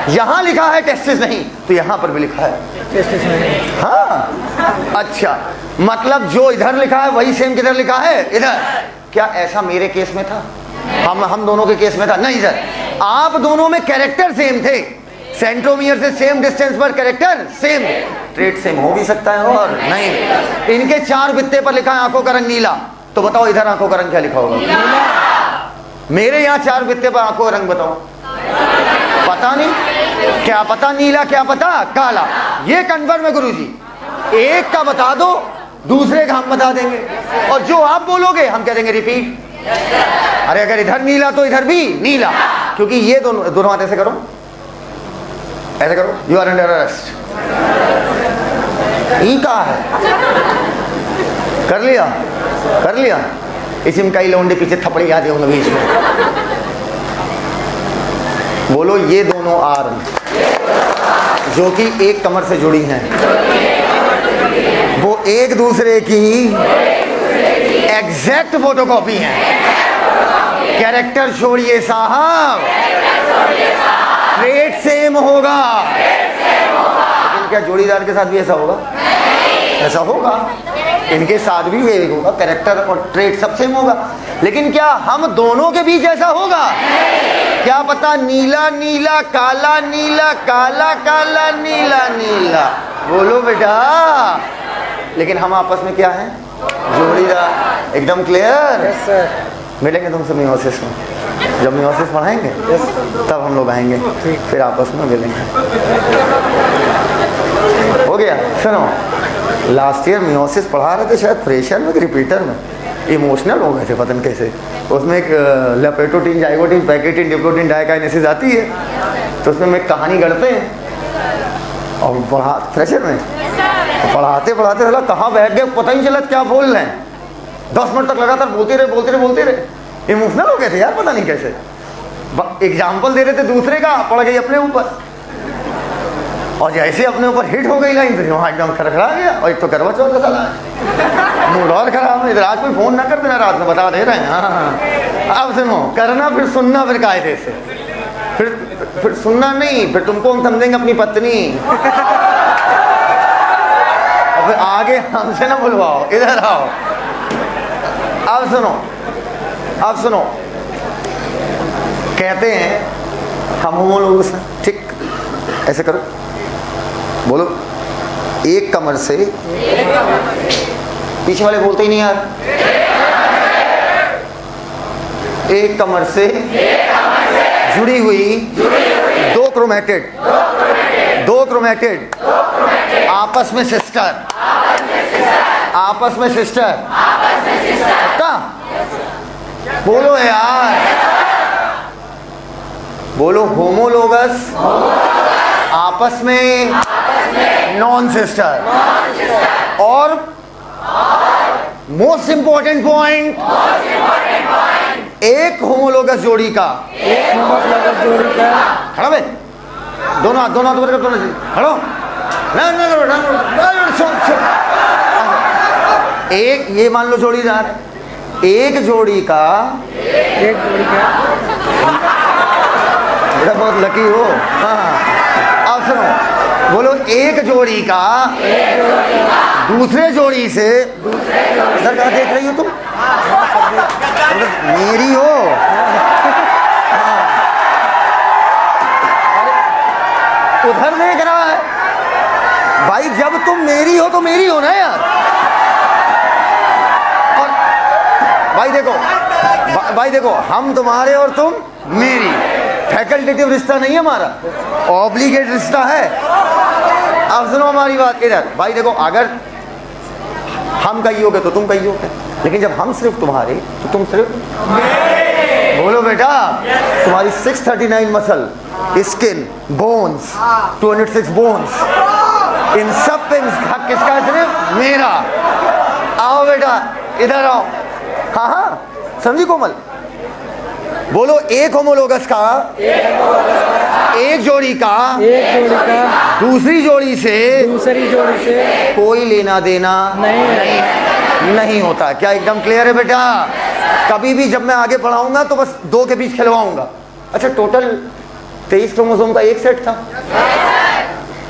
यहां लिखा है टेस्टिस नहीं, तो यहां पर भी लिखा है टेस्टिस नहीं। हाँ, अच्छा, मतलब जो इधर लिखा है वही सेम किधर लिखा है? इधर। क्या ऐसा मेरे केस में था? हम दोनों के केस में था? नहीं सर, आप दोनों में कैरेक्टर सेम थे, सेंट्रोमियर से सेम डिस्टेंस पर कैरेक्टर सेम। ट्रेट सेम हो भी सकता है और नहीं। इनके 4 बित्ते पर लिखा है आंखों का रंग नीला, तो बताओ इधर आंखों का रंग क्या लिखा होगा? मेरे यहाँ 4 बित्ते पर आंखों का रंग बताओ, पता नहीं, क्या पता नीला, क्या पता काला। ये कन्फर्म है गुरुजी, एक का बता दो, दूसरे का हम बता देंगे, और जो आप बोलोगे हम कह देंगे रिपीट। अरे अगर इधर नीला तो इधर भी नीला, क्योंकि ये दोनों हाथ ऐसे करो, ऐसे करो, यू आर अंडर अरेस्ट। ई कहा है? कर लिया, कर लिया। इसी में कई लौंडे पीछे थपड़े याद होंगे बीच में। बोलो ये दोनों आर्म, जो कि एक कमर से जुड़ी हैं, वो एक दूसरे की एग्जैक्ट फोटोकॉपी हैं। कैरेक्टर छोड़िए साहब, ट्रेट सेम होगा। लेकिन क्या जोड़ीदार के साथ भी ऐसा होगा? ऐसा होगा, इनके साथ भी ये होगा, कैरेक्टर और ट्रेट सब सेम होगा। लेकिन क्या हम दोनों के बीच ऐसा होगा? क्या पता नीला नीला काला नीला, काला काला नीला नीला, बोलो बेटा। लेकिन हम आपस में क्या हैं? जोड़ीदार। एकदम क्लियर? Yes sir. मिलेंगे तुमसे मियोसिस में, जब मियोसिस पढ़ाएंगे तब हम लोग आएंगे, फिर आपस में मिलेंगे। हो गया? सुनो, लास्ट ईयर मियोसिस पढ़ा रहे थे शायद फ्रेशर में कि रिपीटर में, इमोशनल हो गए थे पता नहीं कैसे। उसमें एक लेपेटोटीन जाइगोटीन पैकेटिन डिप्लोटीन डाइकाइनेसिस आती है, तो उसमें मैं कहानी गढ़ते हैं और पढ़ा फ्रेशर में पढ़ाते पढ़ाते साला कहाँ बैठ गए पता ही नहीं चला क्या बोल रहे हैं। 10 मिनट तक लगातार बोलते रहे। इमोशनल हो गए थे यार, पता नहीं कैसे। एग्जाम्पल दे रहे थे दूसरे का, पड़ गई अपने ऊपर, और जैसे अपने ऊपर हिट हो गई लाइन तो वहाँ एकदम खड़खड़ा गया। और एक तो करवा चौथ का साला मूड और खराब है। इधर आज कोई फोन ना कर देना, रात में बता दे रहे हैं। हाँ, अब सुनो, करना फिर सुनना फिर कायदे से, फिर सुनना नहीं, फिर तुमको हम समझेंगे अपनी पत्नी, और फिर आगे हमसे ना बुलवाओ, इधर आओ। अब सुनो, कहते हैं हम लोगों से, ठीक ऐसे करो, बोलो, एक कमर से, पीछे वाले बोलते ही नहीं यार, एक कमर से जुड़ी हुई दो क्रोमेटेड आपस में सिस्टर पक्का? बोलो यार, बोलो। होमोलोगस आपस में नॉन सिस्टर। और मोस्ट इंपॉर्टेंट पॉइंट, एक होमोलोगस जोड़ी का खड़ा बे, दोनों हाथ दोनों खड़ो, एक ये मान लो जोड़ीदार, एक जोड़ी का बेटा बहुत लकी हो। हाँ, अब सुनो, बोलो, एक जोड़ी का दूसरे जोड़ी से, इधर कहाँ देख रही हो तुम? मेरी हो। उधर देख रहा है भाई, जब तुम मेरी हो तो मेरी हो ना यार। और भाई देखो, हम तुम्हारे और तुम मेरी, फैकल्टेटिव रिश्ता नहीं है हमारा, ऑब्लिगेट रिश्ता है। अब सुनो हमारी बात इधर, भाई देखो, अगर हम कहियोगे तो तुम कहियोगे, लेकिन जब हम सिर्फ तुम्हारे तो तुम सिर्फ, बोलो बेटा, तुम्हारी 639 मसल, स्किन, बोन्स, 206 बोन्स, इन सब पे हक किसका है? सिर्फ मेरा। आओ बेटा, इधर आओ। हाँ, समझी कोमल? बोलो, एक होमोलोगस का एक जोड़ी का दूसरी जोड़ी से कोई लेना देना नहीं होता। क्या एकदम क्लियर है बेटा? कभी भी जब मैं आगे पढ़ाऊंगा तो बस दो के बीच खिलवाऊंगा। अच्छा, टोटल 23 क्रोमोसोम का एक सेट था,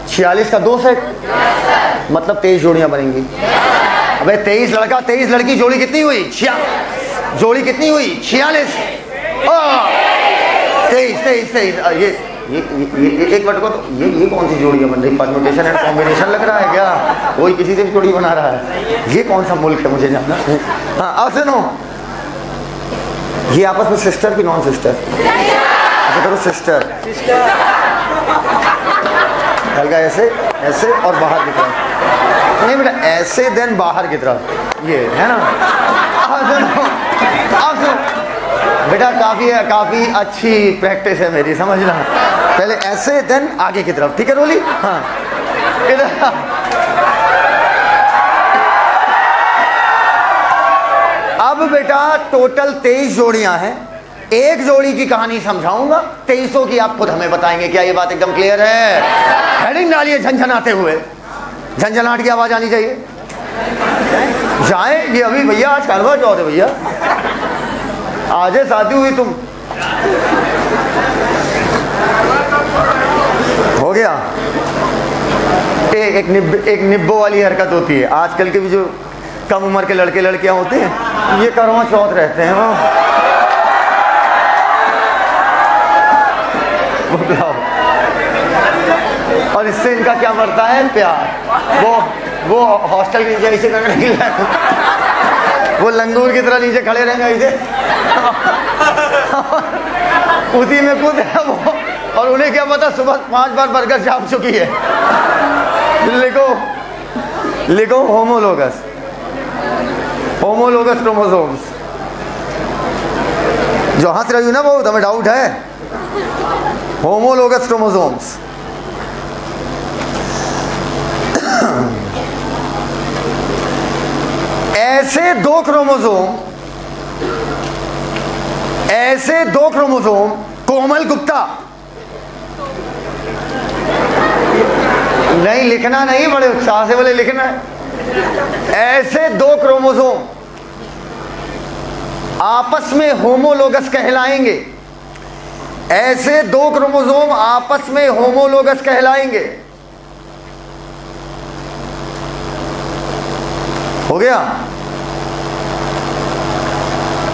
46 का 2 सेट, मतलब 23 जोड़ियां बनेंगी। अबे 23 लड़का 23 लड़की, जोड़ी कितनी हुई? 46। 46। 23। ये एक मिनट को, तो ये कौन सी जोड़ियां बन रही? परम्यूटेशन एंड कॉम्बिनेशन लग रहा है क्या? कोई किसी से जोड़ी बना रहा है? ये कौन सा मुल्क है मुझे जानना। हाँ, अब सुनो, ये आपस में सिस्टर की नॉन सिस्टर? अच्छा करो, सिस्टर। हल्का ऐसे और बाहर की तरफ, नहीं बेटा ऐसे, देन बाहर की तरफ, ये है ना। अब सुनो बेटा, काफी अच्छी प्रैक्टिस है मेरी, समझना। पहले ऐसे, देन आगे की तरफ, ठीक है रोली? हाँ, इधर अब बेटा टोटल 23 जोड़ियां हैं। एक जोड़ी की कहानी समझाऊंगा, 23 की आप खुद हमें बताएंगे। क्या ये बात एकदम क्लियर है? हेडिंग निकालिए झंझनाते हुए, झंझनाट की आवाज आनी चाहिए। जाए ये अभी भैया, आज करवा चौथ है भैया, आज शादी हुई तुम, हो गया। एक निब्बो वाली हरकत होती है आजकल के भी जो कम उम्र के लड़के लड़कियां होते हैं, ये करवा चौथ रहते हैं बुलाओ, और इससे इनका क्या बढ़ता है, प्यार। वो हॉस्टल के नीचे ऐसे करके निकल, वो लंगूर की तरह नीचे खड़े रहेंगे ऐसे उसी में कूद है वो, और उन्हें क्या पता सुबह 5 बार बर्गर छाप चुकी है। लिखो होमोलोगस, होमोलोगस क्रोमोसोम्स। जो हंस रही हूं ना वो तुम्हें डाउट है, होमोलोगस क्रोमोसोम्स। ऐसे दो क्रोमोसोम कोमल गुप्ता, नहीं लिखना नहीं, बड़े उत्साह से बोले लिखना है। ऐसे दो क्रोमोसोम आपस में होमोलोगस कहलाएंगे, ऐसे दो क्रोमोसोम आपस में होमोलोगस कहलाएंगे। हो गया।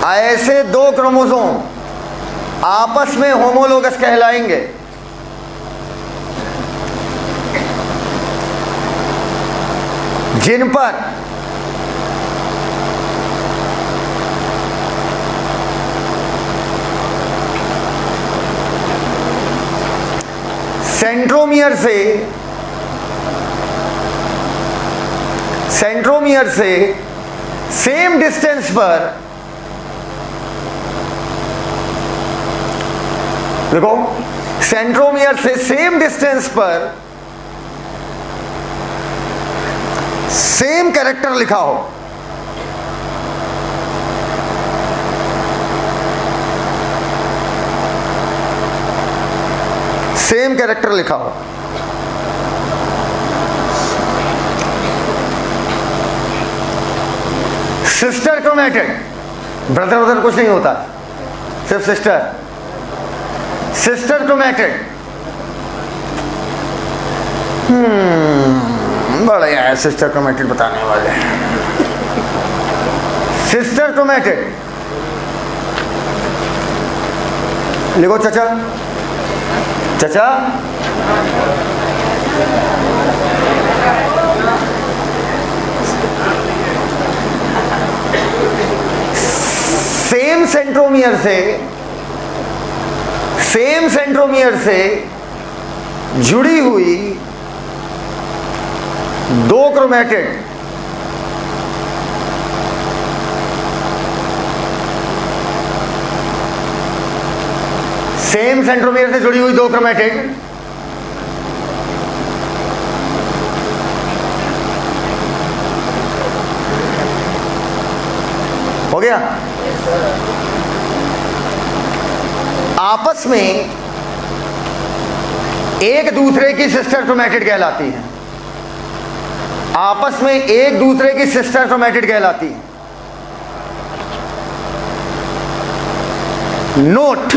ऐसे दो क्रोमोसोम आपस में होमोलोगस कहलाएंगे। जिन पर सेंट्रोमियर से सेम डिस्टेंस पर, देखो सेंट्रोमियर से सेम डिस्टेंस पर सेम कैरेक्टर लिखा हो, सेम कैरेक्टर लिखा हो, सिस्टर क्रोमेटिड, ब्रदर उधर कुछ नहीं होता, सिर्फ सिस्टर क्रोमेटिड। बढ़िया है सिस्टर क्रोमेटिड बताने वाले। सिस्टर क्रोमेटिड लिखो चाचा, चाचा सेम सेंट्रोमियर से जुड़ी हुई दो क्रोमेटिड सेम सेंट्रोमियर से जुड़ी हुई दो क्रोमेटिड हो गया। आपस में एक दूसरे की सिस्टर क्रोमेटिड कहलाती है, आपस में एक दूसरे की सिस्टर क्रोमेटिड कहलाती है। नोट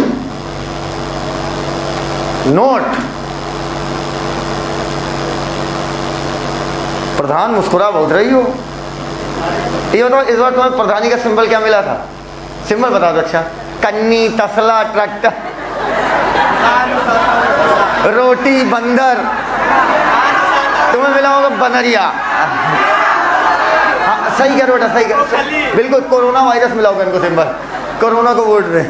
प्रधान मुस्कुरा बहुत रही हो, ये बताओ इस बार तुम्हें प्रधानी का सिंबल क्या मिला था? सिंबल बता दो। अच्छा, कन्नी, तसला, ट्रैक्टर, रोटी, बंदर। तुम्हें मिला होगा बनरिया। हाँ सही कह बेटा, सही कह, बिल्कुल। कोरोना वायरस मिला होगा इनको सिंबल, कोरोना को वोट रहे।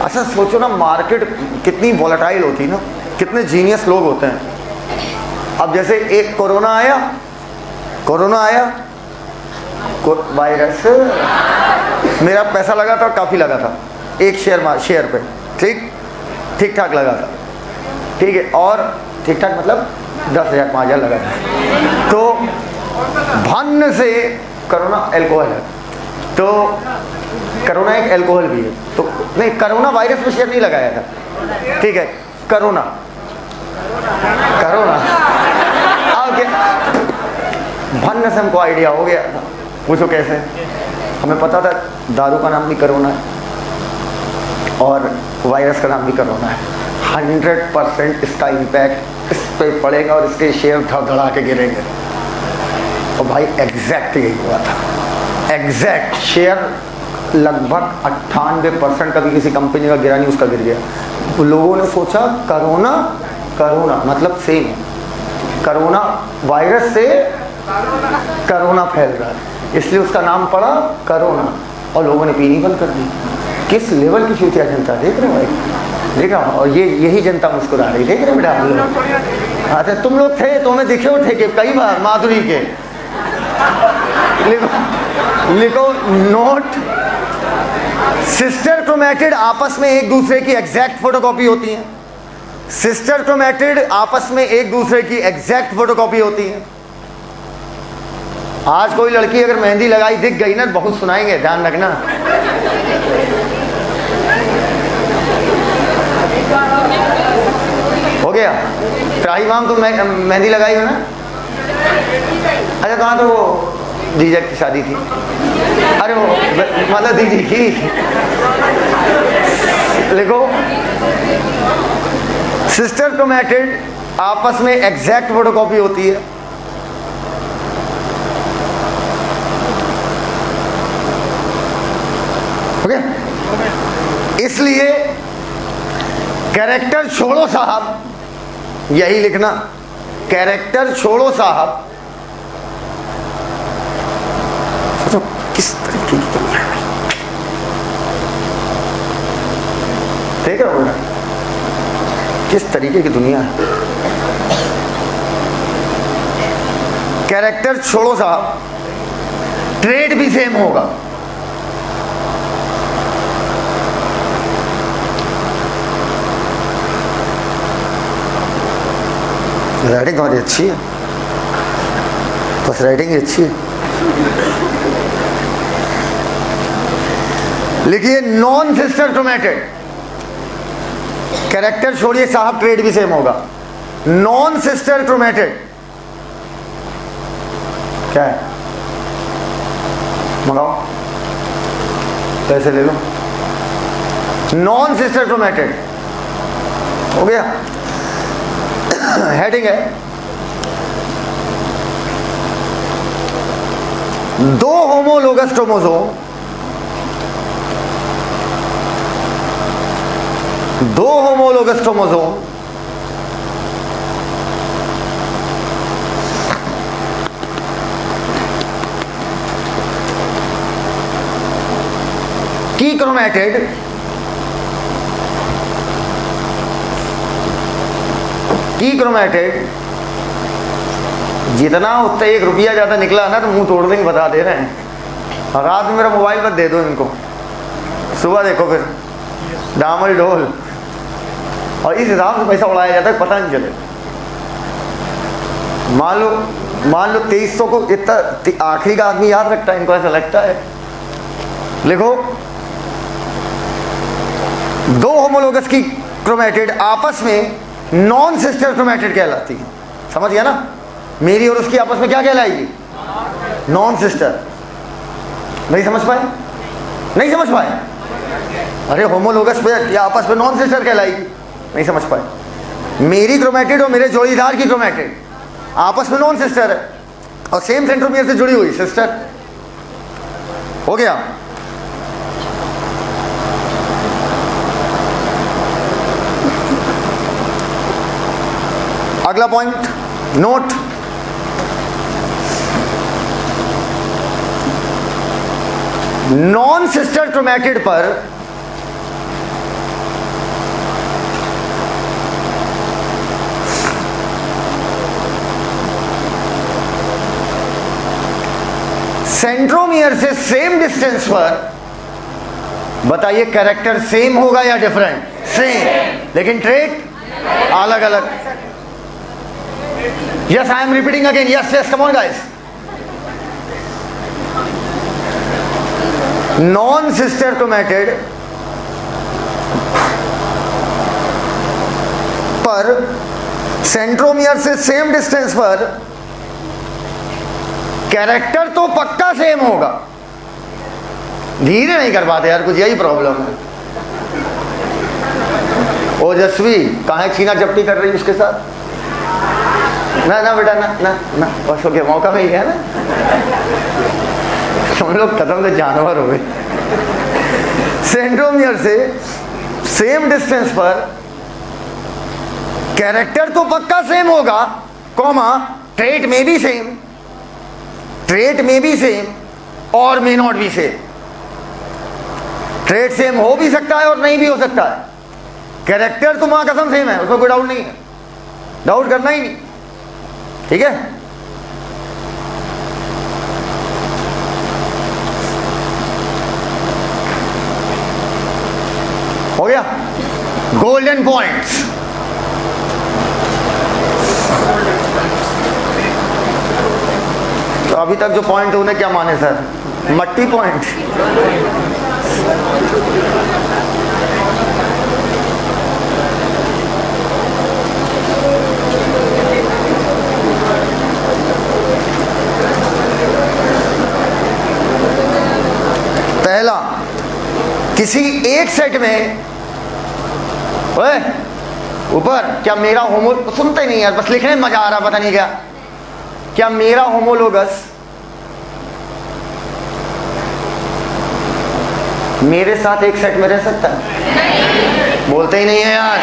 अच्छा सोचो ना, मार्केट कितनी वॉलेटाइल होती ना, कितने जीनियस लोग होते हैं। अब जैसे एक कोरोना आया वायरस, मेरा पैसा लगा था, काफ़ी लगा था, एक शेयर पे, ठीक ठाक लगा था, ठीक है, और ठीक ठाक मतलब 10,000 5,000 लगा था। तो भन्न से कोरोना एल्कोहल है, तो कोरोना एक एल्कोहल भी है, तो नहीं, कोरोना वायरस में शेयर नहीं लगाया था, ठीक है, कोरोना से हमको आइडिया हो गया था। पूछो कैसे? हमें पता था दारू का नाम भी कोरोना है और वायरस का नाम भी कोरोना है। 100% इसका इम्पैक्ट इस पे पड़ेगा और इसके शेयर धड़ा के गिरेंगे। और भाई एग्जैक्ट यही हुआ था। एग्जैक्ट शेयर लगभग 98% का भी किसी कंपनी का गिरा नहीं, उसका गिर गया। लोगों ने सोचा कोरोना, कोरोना मतलब सेम, कोरोना वायरस से कोरोना फैल रहा है, इसलिए उसका नाम पड़ा कोरोना। और लोगों ने पीनी बंद कर दी। किस लेवल की चूतिया जनता, देख रहे हो भाई, देख रहा हूँ। और यही जनता मुस्कुरा रही, देख रहे बेटा हम लोग। अच्छा तुम लोग थे, तुम्हें दिखे थे कि कई बार माधुरी के लिखो नोट, सिस्टर क्रोमैटिड आपस में एक दूसरे की एग्जैक्ट फोटोकॉपी होती हैं। सिस्टर क्रोमैटिड आपस में एक दूसरे की एग्जैक्ट फोटोकॉपी होती है। आज कोई लड़की अगर मेहंदी लगाई दिख गई ना, बहुत सुनाएंगे, ध्यान रखना। हो गया त्राही माम, तुम मेहंदी लगाई हो ना? अच्छा कहाँ तो वो जीजा की शादी थी, अरे वो मतलब दीदी की। लिखो सिस्टर क्रोमैटिड आपस में एग्जैक्ट फोटोकॉपी होती है। ओके, इसलिए कैरेक्टर छोड़ो साहब, यही लिखना, कैरेक्टर छोड़ो साहब। सोचो किस तरीके की दुनिया है, ठीक है, किस तरीके की दुनिया है। कैरेक्टर छोड़ो साहब, ट्रेड भी सेम होगा। राइटिंग हमारी अच्छी है, बस राइटिंग अच्छी है। लिखिए नॉन सिस्टर क्रोमैटिड, कैरेक्टर छोड़िए साहब, ट्रेड भी सेम होगा। नॉन सिस्टर क्रोमैटिड क्या है? मंगाओ, पैसे ले लो। नॉन सिस्टर क्रोमैटिड हो गया। हेडिंग है, दो होमोलोगस क्रोमोसोम, दो होमोलोगस क्रोमोसोम की क्रोमैटिड जितना उतना 1 रुपया ज्यादा निकला ना तो मुंह तोड़ देंगे, बता दे रहे हैं। रात में मेरा मोबाइल मत दे दो इनको, सुबह देखो फिर डामल डोल। और इस हिसाब से पैसा उड़ाया जाता है, पता नहीं चले। मान लो 2300 को इतना आखिरी का आदमी याद रखता है, इनको ऐसा लगता है। लिखो दो होमोलोगस की क्रोमैटिड आपस में नॉन सिस्टर क्रोमैटिड कहलाती है। समझ गया ना? मेरी और उसकी आपस में क्या कहलाएगी? Non sister. नहीं समझ पाए? नहीं समझ पाए? अरे होमोलोगस पे या आपस में नॉन सिस्टर कहलाएगी, नहीं समझ पाए? मेरी क्रोमैटिड और मेरे जोड़ीदार की क्रोमैटिड आपस में नॉन सिस्टर है और सेम सेंट्रोमियर से जुड़ी हुई सिस्टर। हो गया? अगला point note, non sister chromatid पर सेंट्रोमियर से सेम डिस्टेंस पर, बताइए कैरेक्टर सेम होगा या डिफरेंट? सेम, लेकिन ट्रेट अलग अलग। Yes I am repeating again, yes come on guys. Non sister chromatid पर सेंट्रोमियर से सेम डिस्टेंस पर कैरेक्टर तो पक्का सेम होगा। धीरे नहीं कर पाते यार, कुछ यही प्रॉब्लम है। ओजस्वी कहाँ है, छीना झपटी कर रही उसके साथ? ना ना बेटा, ना ना ना, बस हो गया, मौका मिल गया ना। हम लोग कदम से जानवर हो गए। सेंट्रोमियर से सेम डिस्टेंस पर कैरेक्टर तो पक्का सेम होगा, कॉमा ट्रेट में भी सेम, ट्रेट में भी सेम और may not be same. Trait same हो भी सकता है और नहीं भी हो सकता है। कैरेक्टर तो मां कसम सेम है, उसमें कोई डाउट नहीं है, डाउट करना ही नहीं। ठीक है, हो गया। गोल्डन पॉइंट्स, तो अभी तक जो पॉइंट उन्हें क्या माने सर? मट्टी पॉइंट। पहला, किसी एक सेट में, ओए ऊपर, क्या मेरा होमो, सुनते नहीं यार, बस लिखने में मजा आ रहा, पता नहीं क्या मेरा होमोलोगस मेरे साथ एक सेट में रह सकता है? बोलते ही नहीं है यार,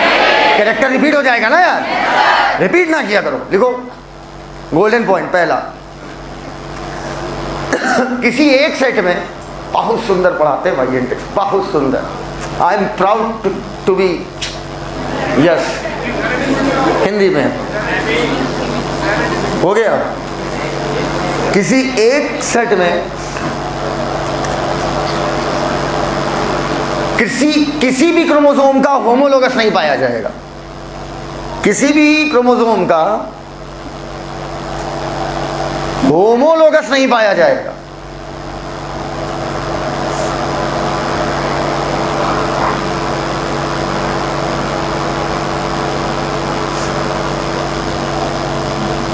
कैरेक्टर रिपीट हो जाएगा ना यार, रिपीट ना किया करो। लिखो गोल्डन पॉइंट पहला, किसी एक सेट में, बहुत सुंदर पढ़ाते हैं भाई इंटेक्स, बहुत सुंदर। I am proud to be, yes, Hindi में हो गया। किसी एक सेट में किसी भी क्रोमोसोम का होमोलोगस नहीं पाया जाएगा, किसी भी क्रोमोसोम का होमोलोगस नहीं पाया जाएगा।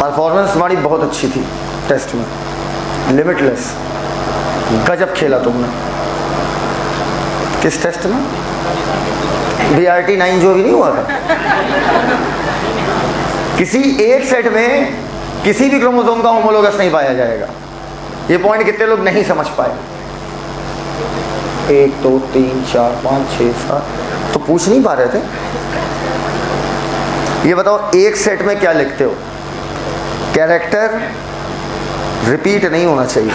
परफॉर्मेंस हमारी बहुत अच्छी थी टेस्ट में, लिमिटलेस, गजब खेला तुमने। किस टेस्ट में? BRT 9 जो भी नहीं हुआ था। किसी एक सेट में किसी भी क्रोमोसोम का होमोलोगस नहीं पाया जाएगा। ये पॉइंट कितने लोग नहीं समझ पाए? 1 2 3 4 5 6 7 तो पूछ नहीं पा रहे थे। ये बताओ एक सेट में क्या लिखते हो? कैरेक्टर रिपीट नहीं होना चाहिए।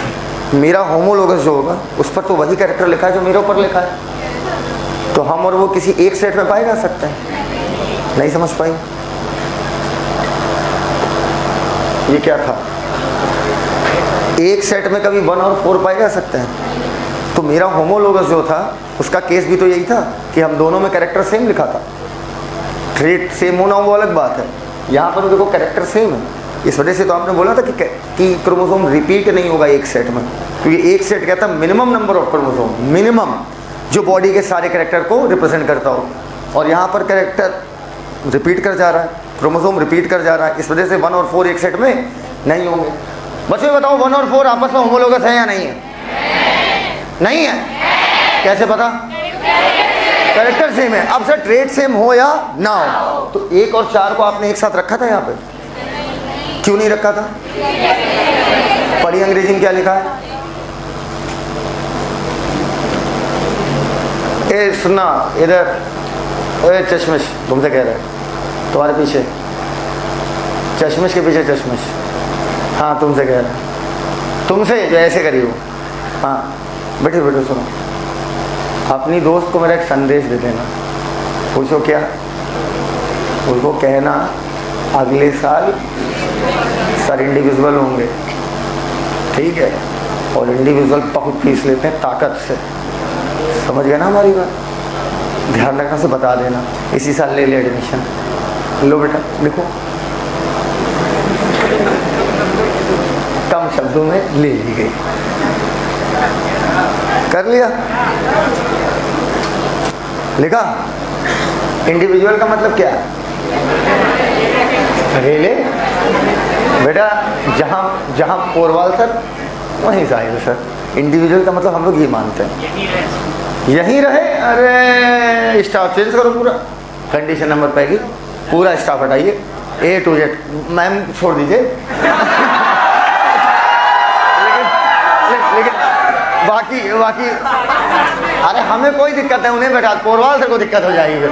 मेरा होमोलोगस जो होगा उस पर तो वही कैरेक्टर लिखा है जो मेरे ऊपर लिखा है, तो हम और वो किसी एक सेट में पाए जा सकते हैं। नहीं समझ पाई? ये क्या था? एक सेट में कभी 1 और 4 पाए जा सकते हैं। तो मेरा होमोलोगस जो था उसका केस भी तो यही था कि हम दोनों में कैरेक्टर सेम लिखा था। ट्रेट सेम होना वो अलग बात है, यहाँ पर देखो कैरेक्टर सेम है। इस वजह से तो आपने बोला था कि क्रोमोसोम रिपीट नहीं होगा एक सेट में, क्योंकि एक सेट कहता है minimum number of chromosome, minimum जो बॉडी के सारे कैरेक्टर को रिप्रेजेंट करता हो, और यहाँ पर कैरेक्टर रिपीट कर जा रहा है, क्रोमोसोम रिपीट कर जा रहा है। इस वजह से 1 और 4 एक सेट में नहीं होंगे। बच्चों बताओ 1 और 4 आपस में होमोलोगस है या नहीं है? नहीं है। कैसे पता? कैरेक्टर सेम है। अब सर ट्रेट सेम हो या ना हो, तो 1 और 4 को आपने एक साथ रखा था यहाँ पे? क्यों नहीं रखा था? पढ़ी अंग्रेजी में क्या लिखा है? ए सुना इधर, ओए चश्मिश, तुमसे कह रहा है, तुम्हारे पीछे चश्मिश के पीछे चश्मिश, हाँ तुमसे कह रहा है, तुमसे जो ऐसे करी हो। हाँ बैठो बैठो, सुनो, अपनी दोस्त को मेरा एक संदेश दे देना। पूछो क्या? उसको कहना अगले साल सर इंडिविजुअल होंगे, ठीक है, और इंडिविजुअल बहुत फीस लेते हैं ताकत से। समझ गए ना हमारी बात? ध्यान रखना से बता देना, इसी साल ले एडमिशन। लो बेटा लिखो, कम शब्दों में ले ली गई। कर लिया? लिखा? इंडिविजुअल का मतलब क्या? रेले बेटा जहाँ जहाँ पोरवाल सर वहीं जाहिर सर। इंडिविजुअल का मतलब हम लोग ये मानते हैं यहीं रहे। अरे स्टाफ चेंज करो पूरा, कंडीशन नंबर पहली, पूरा स्टाफ हटाइए A to Z। मैम छोड़ दीजिए लेकिन बाकी अरे हमें कोई दिक्कत है, उन्हें बैठा, पोरवाल सर को दिक्कत हो जाएगी फिर।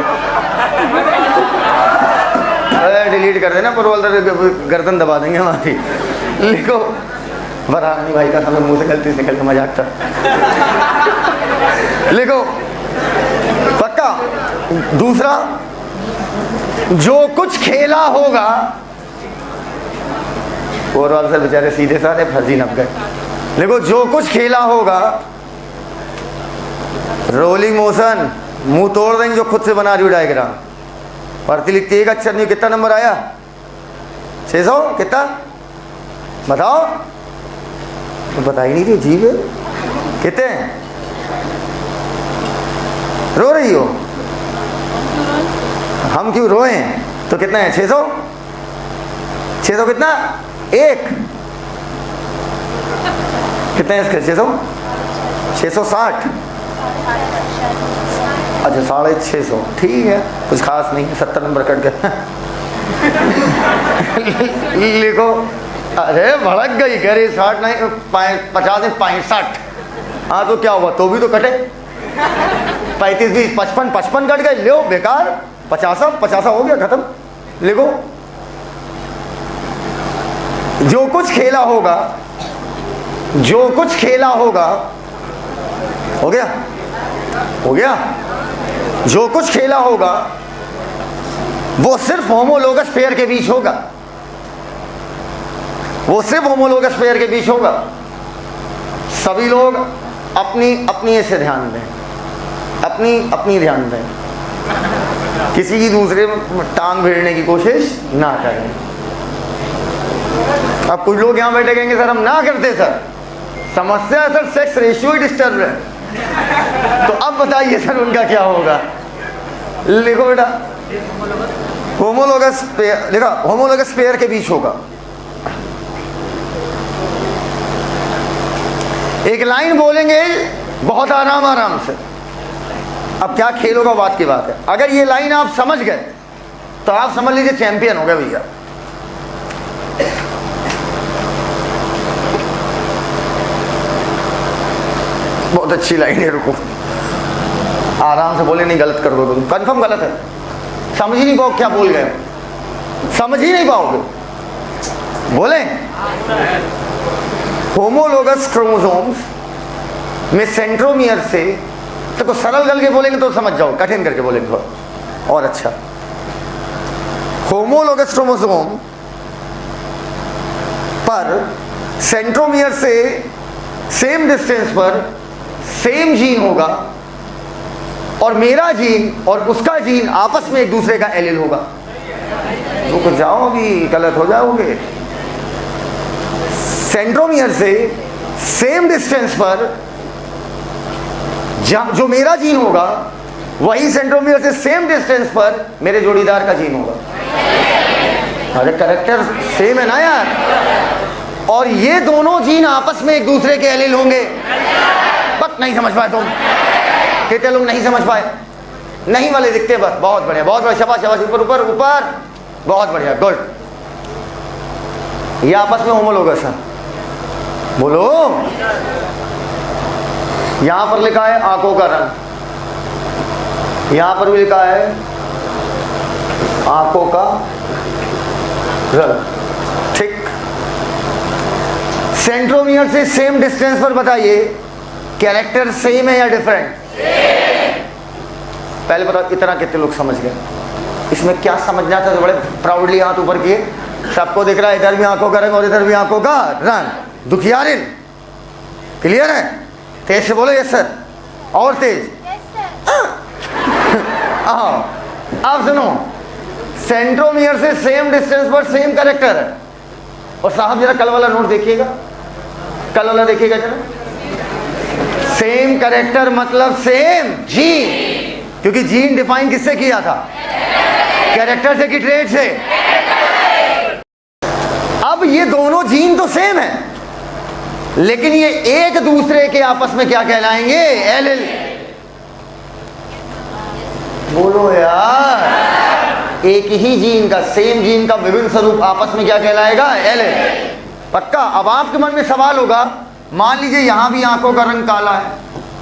अरे डिलीट कर देना, पोरवाल सर गर्दन दबा देंगे हमारी। लिखो वरानी भाई का हमें मुंह से गलती से निकल के मजाक था। लिखो पक्का। दूसरा, जो कुछ खेला होगा, पोरवाल सर बेचारे सीधे साधे फर्जी नप गए। देखो जो कुछ खेला होगा, रोलिंग मोशन, मुंह तोड़ देंगे जो खुद से बना रही हो डायग्राम। पढ़ती लिखती एक अक्षर नहीं, कितना नंबर आया? 600 कितना बताओ? तो बता ही नहीं रही, जीव है। कितने रो रही हो? हम क्यों रोए? तो कितना है? 600 600 कितना? एक कितना है इसका? 600 660 अच्छा 650। ठीक है, कुछ खास नहीं, 70 नंबर कट गया। लिखो। अरे भड़क गई, कह रही 60 नहीं 50 नहीं 65। हाँ तो क्या हुआ, तो भी तो कटे। 35 20 55 कट गए, लो बेकार। 50 हो गया, खत्म। लिखो जो कुछ खेला होगा, जो कुछ खेला होगा, हो गया हो गया। जो कुछ खेला होगा वो सिर्फ होमोलोगस पेयर के बीच होगा, वो सिर्फ होमोलोगस पेयर के बीच होगा। सभी लोग अपनी अपनी से ध्यान दें, अपनी अपनी ध्यान दें, किसी की दूसरे में टांग भिड़ने की कोशिश ना करें। अब कुछ लोग यहाँ बैठे कहेंगे सर हम ना करते सर, समस्या है सर सेक्स रेशियो ही डिस्टर्ब है। तो अब बताइए सर उनका क्या होगा? लिखो बेटा, होमोलोगस पेयर, लिखा होमोलोगस पेयर के बीच होगा। एक लाइन बोलेंगे बहुत आराम से। अब क्या खेल होगा बात की बात है। अगर ये लाइन आप समझ गए तो आप समझ लीजिए चैंपियन हो गए भैया। बहुत अच्छी लाइन है, रुको आराम से बोले, नहीं गलत कर दोगे, कंफर्म गलत है, समझ ही नहीं पाओगे क्या बोल गए, समझ ही नहीं पाओगे। बोले होमोलोगस क्रोमोसोम्स में सेंट्रोमियर से, तो सरल करके बोलेंगे तो समझ जाओ, कठिन करके बोलेंगे थोड़ा और अच्छा। होमोलोगस क्रोमोसोम पर सेंट्रोमियर से सेम डिस्टेंस पर सेम जीन होगा, और मेरा जीन और उसका जीन आपस में एक दूसरे का एलील होगा। रुक जाओ, अभी गलत हो जाओगे। सेंट्रोमियर से सेम डिस्टेंस पर जो मेरा जीन होगा, वही सेंट्रोमियर से सेम डिस्टेंस पर मेरे जोड़ीदार का जीन होगा। अरे कैरेक्टर सेम है ना यार। और ये दोनों जीन आपस में एक दूसरे के एलील होंगे। बस नहीं समझ पाए तुम, कितने लोग नहीं समझ पाए? नहीं वाले दिखते बस। बहुत बढ़िया, बहुत बढ़िया, शाबाश शाबाश, ऊपर ऊपर ऊपर, बहुत बढ़िया, गुड। ये आपस में होमोलोगस है। बोलो, यहां पर लिखा है आंखों का रंग, यहां पर भी लिखा है आंखों का रंग, ठीक। सेंट्रोमियर से सेम डिस्टेंस पर बताइए कैरेक्टर सेम है या डिफरेंट? पहले बताओ इतना कितने लोग समझ गए? इसमें क्या समझना था? तो बड़े प्राउडली हाथ ऊपर किए। सबको दिख रहा है इधर भी आंखों का रंग और इधर भी आंखों का रंग। दुखियारिन क्लियर है? तेज से बोलो यस सर, और तेज। अब सुनो, सेंट्रोमियर से सेम डिस्टेंस पर सेम कैरेक्टर है। और साहब जरा कल वाला नोट देखिएगा, कल वाला देखिएगा जरा। सेम कैरेक्टर मतलब सेम जीन, क्योंकि जीन डिफाइन किससे किया था? कैरेक्टर से कि ट्रेट से? अब अब ये दोनों जीन तो सेम है, लेकिन ये एक दूसरे के आपस में क्या कहलाएंगे? एलिल। बोलो यार, एक ही जीन का, सेम जीन का विभिन्न स्वरूप आपस में क्या कहलाएगा? एलिल। पक्का? अब आपके मन में सवाल होगा, मान लीजिए यहां भी आंखों का रंग काला है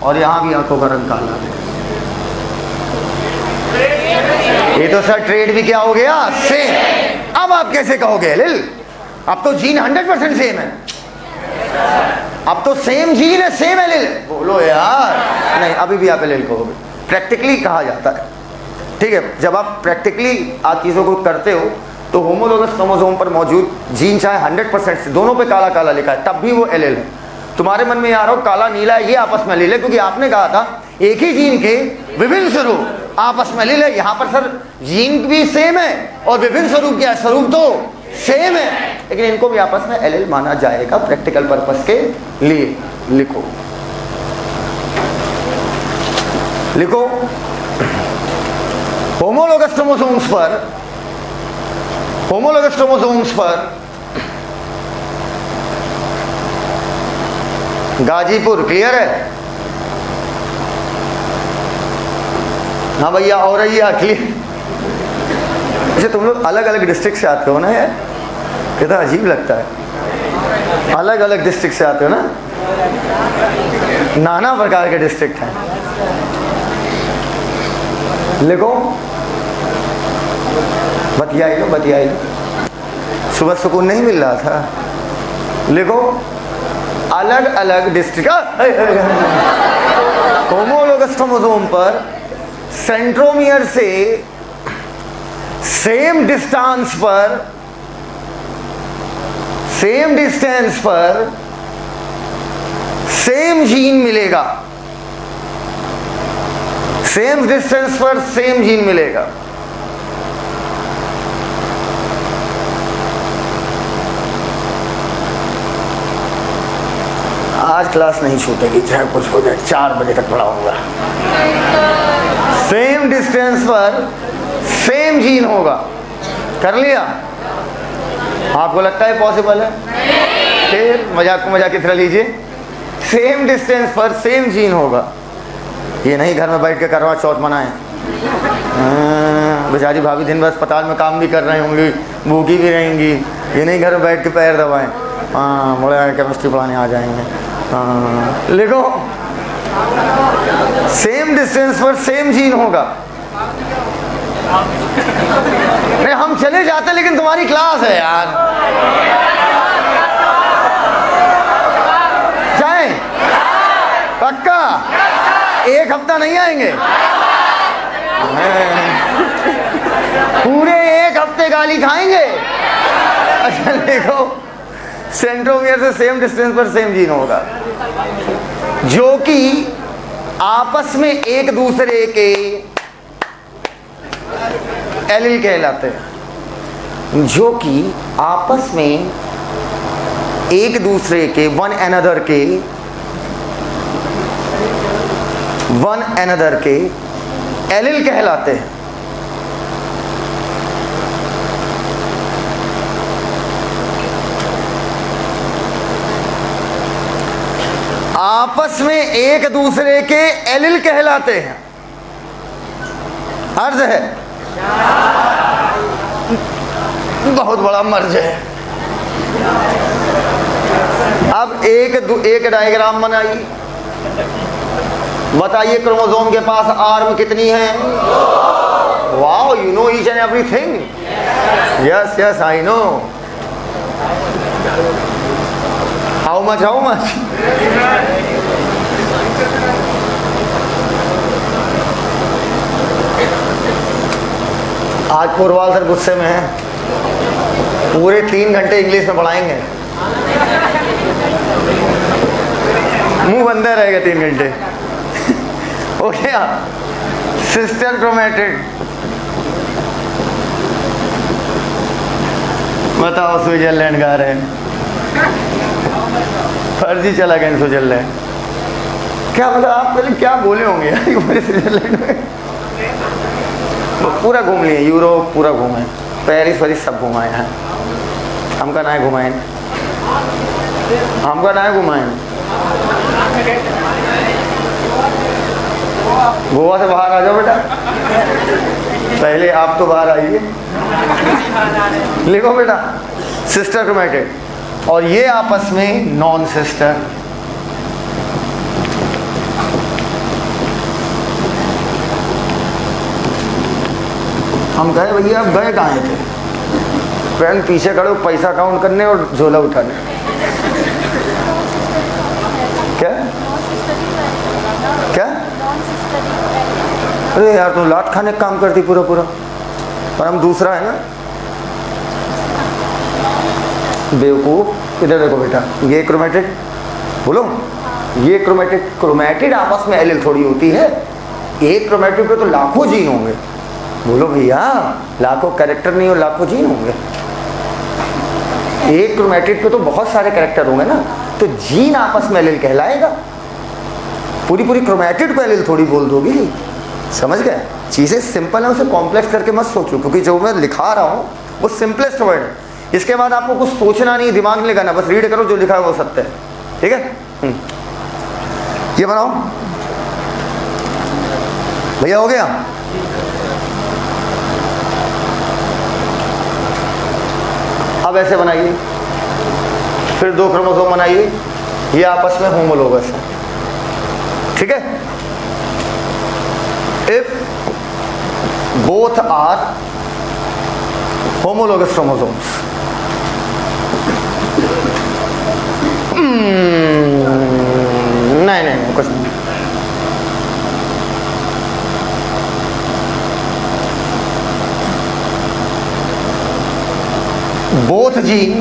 और यहां भी आंखों का रंग काला है, ये तो सर ट्रेड भी क्या हो गया? सेम। अब आप कैसे कहोगे एलिल? अब तो जीन 100% सेम है, अब तो सेम जीन है, सेम एलिल। बोलो यार, नहीं, अभी भी आप एलिल कहोगे। प्रैक्टिकली कहा जाता है, ठीक है? जब आप प्रैक्टिकली आप चीज़ों को करते हो तो होमोलोगस क्रोमोसोम पर मौजूद जीन चाहे 100% से दोनों पे काला काला लिखा है, तब भी वो एलिल है। तुम्हारे मन में आ रहा हो काला नीला है, ये आपस में एलिल है, क्योंकि आपने कहा था एक ही जीन के विभिन्न स्वरूप आपस में एलिल है। यहाँ पर सर जीन भी सेम है और विभिन्न स्वरूप क्या है? स्वरूप तो सेम है, लेकिन इनको भी आपस में एलिल माना जाएगा प्रैक्टिकल पर्पस के लिए। लिखो लिखो, होमोलोगस क्रोमोसोम्स पर गाजीपुर क्लियर है? हाँ भैया, औरैया क्लियर? अच्छा, तुम लोग अलग अलग डिस्ट्रिक्ट से आते हो ना यार, कितना अजीब लगता है। अलग अलग डिस्ट्रिक्ट से आते हो ना, नाना प्रकार के डिस्ट्रिक्ट हैं। लिखो, बतियाई लो, बतियाई लो, सुबह सुकून नहीं मिल रहा था। लिखो, अलग अलग डिस्ट्रिक्ट, होमोलोगस क्रोमोसोम पर सेंट्रोमियर से सेम डिस्टेंस पर सेम जीन मिलेगा, सेम डिस्टेंस पर सेम जीन मिलेगा। आज क्लास नहीं छूटेगी, चाहे कुछ हो जाए, 4 बजे तक पढ़ाऊंगा। सेम डिस्टेंस पर सेम जीन होगा, कर लिया? आपको लगता है पॉसिबल है? फिर मजाक को मजाक की तरह लीजिए। सेम डिस्टेंस पर सेम जीन होगा, ये नहीं घर में बैठ के करवा चौथ मनाएं। बेचारी भाभी दिन भर अस्पताल में काम भी कर रही होंगी, भूखी भी रहेंगी, ये नहीं घर में बैठ के पैर दबाएं। हाँ, बड़े केमिस्ट्री पढ़ाने आ जाएंगे। लिखो, सेम डिस्टेंस पर सेम जीन होगा। नहीं, हम चले जाते, लेकिन तुम्हारी क्लास है यार। जाए? पक्का? एक हफ्ता नहीं आएंगे? पूरे एक हफ्ते गाली खाएंगे? अच्छा, देखो, सेंट्रोमियर से सेम डिस्टेंस पर सेम जीन होगा, जो कि आपस में एक दूसरे के एलिल कहलाते हैं, जो कि आपस में एक दूसरे के वन अनदर के एलिल कहलाते हैं। आपस में एक दूसरे के एलिल कहलाते हैं। अर्ज है, बहुत बड़ा मर्ज है। अब एक डायग्राम बनाइए, बताइए क्रोमोसोम के पास आर्म कितनी है? Wow, you know each and everything. Yes yes, I know. How much? आज पुरवाल सर गुस्से में है, पूरे 3 घंटे इंग्लिश में पढ़ाएंगे, मुंह बंदे रहेगा 3 घंटे। ओके, सिस्टर क्रोमेटिड, बताओ। स्विट्जरलैंड गा रहे हैं, फर्जी चला गया स्विट्जरलैंड। क्या मतलब, आप पहले क्या बोले होंगे यार स्विट्जरलैंड में? पूरा घूम लिए, यूरोप पूरा घूमे, पेरिस वरिस सब घुमाए हैं। हमका ना घुमाएं, हमका ना घुमाएं। गोवा से बाहर आ जाओ बेटा, पहले आप तो बाहर आइए। लिखो बेटा सिस्टर क्रोमैटिड, और ये आपस में नॉन सिस्टर। हम गए भैया, आप गए कहाँ थे? फ्रेंड पीछे खड़े हो पैसा काउंट करने और झोला उठाने। क्या क्या? अरे यार तुम लात खाने का काम करती पूरा पूरा, और हम दूसरा है ना बेवकूफ। इधर देखो बेटा, ये क्रोमैटिड, बोलो ये क्रोमैटिड। क्रोमैटिड आपस में एलील थोड़ी होती है, एक क्रोमैटिड पे तो लाखों जीन होंगे। बोलो भैया, लाखों कैरेक्टर नहीं हो, लाखों जीन होंगे। एक क्रोमैटिड पे तो बहुत सारे कैरेक्टर होंगे ना, तो जीन आपस में एलील कहलाएगा। पूरी पूरी क्रोमैटिड को एलील थोड़ी बोल दोगी। समझ गए? चीज़ें सिंपल है, उसे कॉम्प्लेक्स करके मत सोचो, क्योंकि जो मैं लिखा रहा हूँ वो सिंपलेस्ट वर्ड है। इसके बाद आपको कुछ सोचना नहीं, दिमाग नहीं लगाना, बस रीड करो, जो लिखा है वो सत्य है। ठीक है? ये बनाओ भैया, हो गया? अब ऐसे बनाइए, फिर दो क्रोमोसोम बनाइए, ये आपस में होमोलोगस है। ठीक है? If both are homologous chromosomes, नहीं नहीं कुछ नहीं। बोथ जीन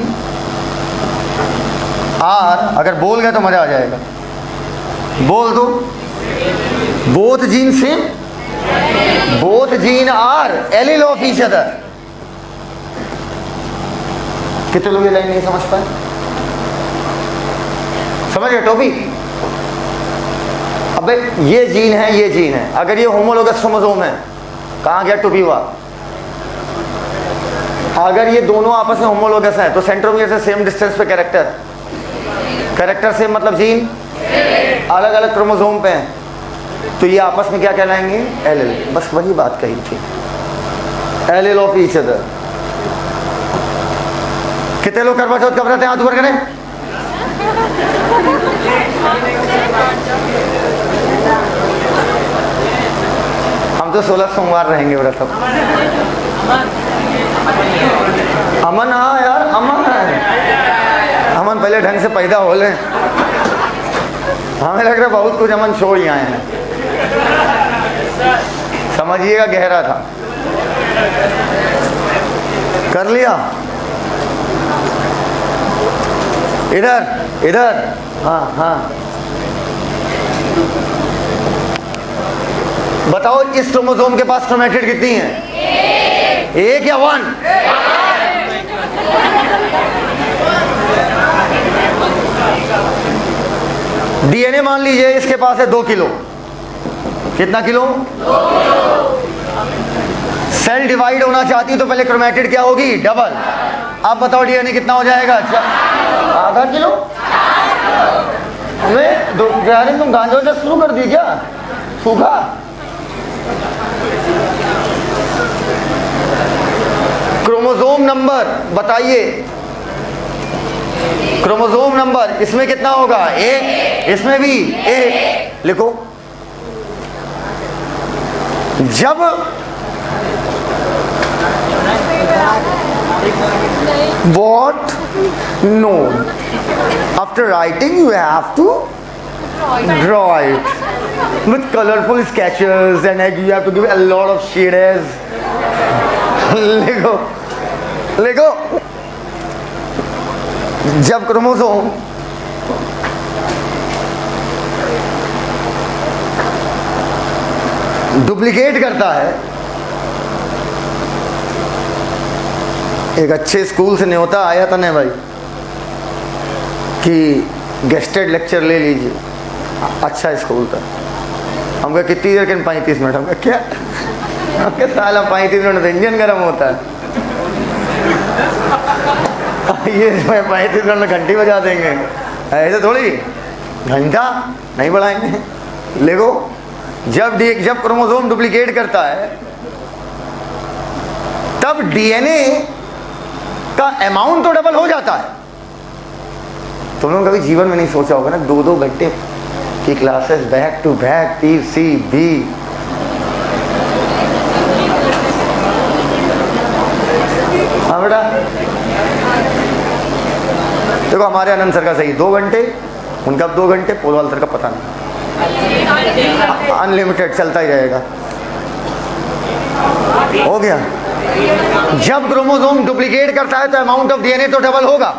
आर, अगर बोल गए तो मजा आ जाएगा, बोल दो। Both gene same, both gene R allele of each other. कितने लोग ये लाइन नहीं समझ पाए? समझ गए टॉपिक? अबे ये जीन है, ये जीन है, अगर ये होमोलोगस क्रोमोसोम है, कहां गया टू बी वा? अगर ये दोनों आपस में होमोलोगस हैं तो सेंट्रोमियर से सेम डिस्टेंस पे कैरेक्टर, कैरेक्टर सेम मतलब जीन अलग अलग क्रोमोसोम पे हैं, तो ये आपस में क्या कहलाएंगे? एलील। बस वही बात कही थी, एलील ऑफ ईच अदर। कितने लोग करवा चौथ कब रहते हैं? हाथ ऊपर करें। हम तो 16 सोमवार रहेंगे व्रत। अमन, हाँ यार अमन है, अमन पहले ढंग से पैदा हो ले। हमें लग रहा है बहुत कुछ अमन छोड़ ही आए हैं। समझिएगा, गहरा था। कर लिया? इधर इधर, हाँ हाँ बताओ, इस क्रोमोसोम के पास क्रोमैटिड कितनी है? एक या वन? डीएनए मान लीजिए इसके पास है 2 किलो। कितना किलो? 2 किलो। सेल डिवाइड होना चाहती तो पहले क्रोमैटिड क्या होगी? डबल। अब बताओ डीएनए कितना हो जाएगा? आधा किलो। तुम गांजा वजा शुरू कर दी क्या? सूखा? क्रोमोसोम नंबर बताइए, क्रोमोसोम नंबर इसमें कितना होगा? 1, इसमें भी 1। लिखो, जब what? No. After writing you have to draw it with colorful sketches and you have to give a lot of shades. लिखो लिखो, जब क्रोमोसोम डुप्लीकेट करता है, एक अच्छे स्कूल से न्योता आया था ना भाई कि गेस्टेड लेक्चर ले लीजिए। अच्छा स्कूल था। हम कहा कितनी देर? 35 मिनट। हम कहा क्या? हम कहा साला 35 मिनट तो इंजन गर्म होता है। ये 35 मिनट में घंटी बजा देंगे, ऐसे थोड़ी, घंटा नहीं बढ़ाएंगे। देखो जब क्रोमोसोम डुप्लीकेट करता है तब डीएनए का अमाउंट तो डबल हो जाता है। तुम लोगों कभी जीवन में नहीं सोचा होगा ना, 2-2 घंटे की classes back to back, PCB, हाँ बेटा देखो हमारे आनंद सर का सही 2 घंटे, उनका 2 घंटे, पोलवाल सर का पता नहीं, अनलिमिटेड चलता ही रहेगा। हो गया। जब क्रोमोसोम डुप्लीकेट करता है तो अमाउंट ऑफ डीएनए तो डबल होगा,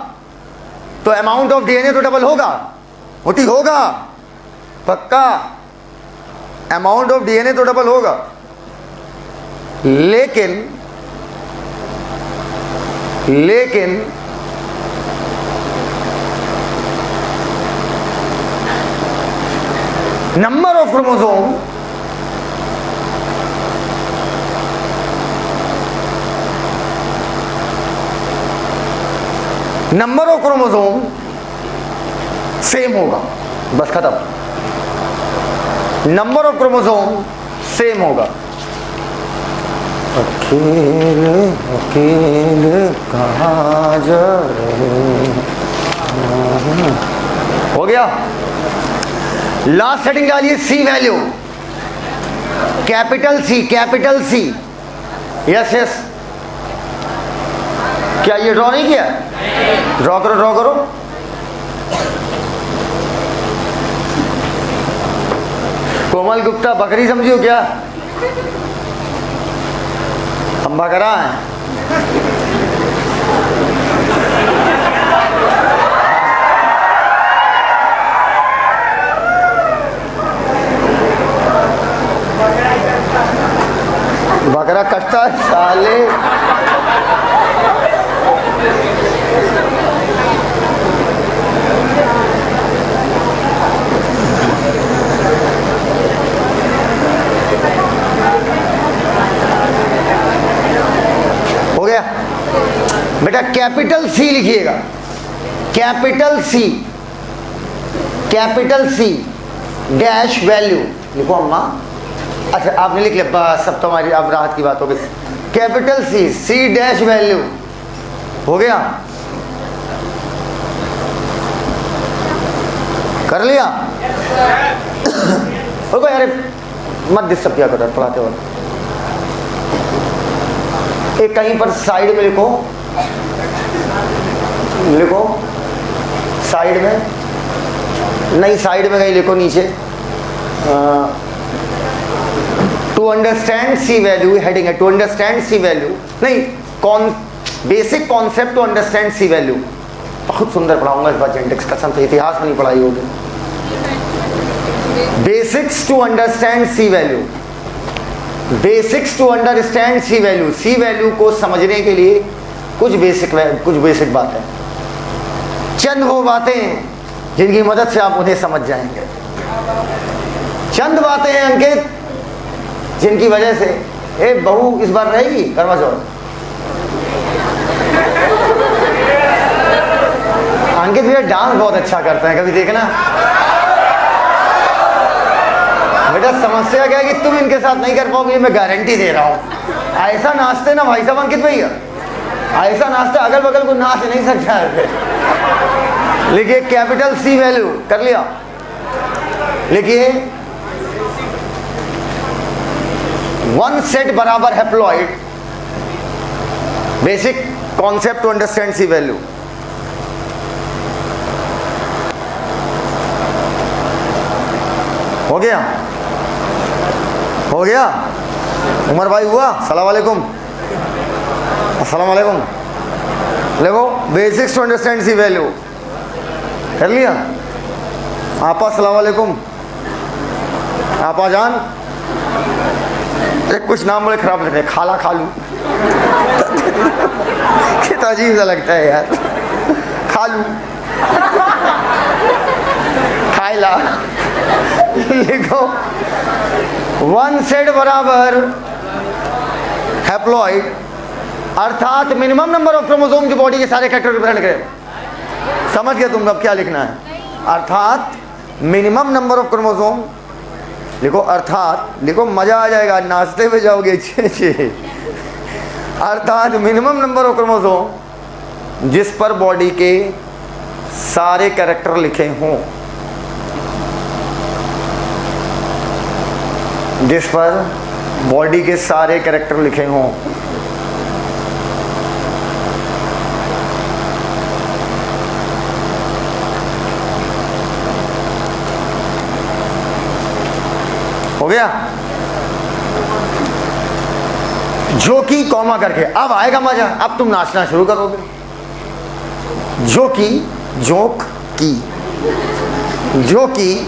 तो अमाउंट ऑफ डीएनए तो डबल होगा, होगा पक्का, अमाउंट ऑफ डीएनए तो डबल होगा। लेकिन नंबर ऑफ क्रोमोसोम सेम होगा, बस खत्म। नंबर ऑफ क्रोमोसोम सेम होगा। अकेले अकेले कहाँ जा रहे, हो गया। लास्ट सेटिंग डालिए, सी वैल्यू, कैपिटल सी, यस। क्या ये ड्रॉ नहीं किया? ड्रॉ करो। कोमल गुप्ता बकरी समझियो क्या? हम बकरा हैं। बकरा कटता है साले। हो गया बेटा, कैपिटल सी लिखिएगा, कैपिटल सी डैश वैल्यू लिखो अम्मा। अच्छा आपने लिख लिया, बस सब तुम्हारी अब राहत की बात हो गई। कैपिटल सी डैश वैल्यू हो गया, कर लिया। ओके यार मत डिस्टर्ब किया करो पढ़ाते वक्त। एक कहीं पर साइड में लिखो साइड में नहीं, साइड में कहीं लिखो नीचे, to understand C value, heading है टू अंडरस्टैंड सी वैल्यू, नहीं basic concept to understand C value. बहुत सुंदर पढ़ाऊंगा इस बार जेनेटिक्स, कसम से, इतिहास में नहीं पढ़ाई होगी। Basics to understand C value, basics to understand C value. C value को समझने के लिए कुछ बेसिक बातें, चंद वो बातें जिनकी मदद से आप उन्हें समझ जाएंगे। चंद बातें हैं अंकित जिनकी वजह से एक बहू इस बार रहेगी करवा चौथ। अंकित भैया डांस बहुत अच्छा करते हैं, कभी देखना। बेटा समस्या क्या है कि तुम इनके साथ नहीं कर पाओगे, मैं गारंटी दे रहा हूं। ऐसा नाचते ना भाई साहब अंकित भैया, ऐसा नाचते अगल बगल को नाच नहीं सकता है। लिखिए कैपिटल सी वैल्यू, कर लिया। लिखिए 1 सेट बराबर haploid, basic concept to understand C value. हो गया, हो गया। उमर भाई हुआ? सलाम वालेकुम, अस्सलाम वालेकुम। देखो basics to understand C value कर लिया। आपा सलाम वालेकुम, आपा जान। अरे कुछ नाम बड़े खराब लगते हैं, खाला खालू कितना अजीब सा लगता है यार, खालू खाइला। लिखो 1 सेट बराबर हैप्लॉइड अर्थात मिनिमम नंबर ऑफ क्रोमोसोम की बॉडी के सारे कैरेक्टर रिप्रेजेंट करें। समझ गया तुम अब क्या लिखना है? अर्थात मिनिमम नंबर ऑफ क्रोमोसोम लिखो, अर्थात लिखो, मजा आ जाएगा, नाश्ते में जाओगे। छे अर्थात मिनिमम नंबर ऑफ क्रोमोसोम जिस पर बॉडी के सारे कैरेक्टर लिखे हों, जिस पर बॉडी के सारे कैरेक्टर लिखे हों। हो गया? जो कि कॉमा करके, अब आएगा मजा, अब तुम नाचना शुरू करोगे। जो कि, जोक की, जो कि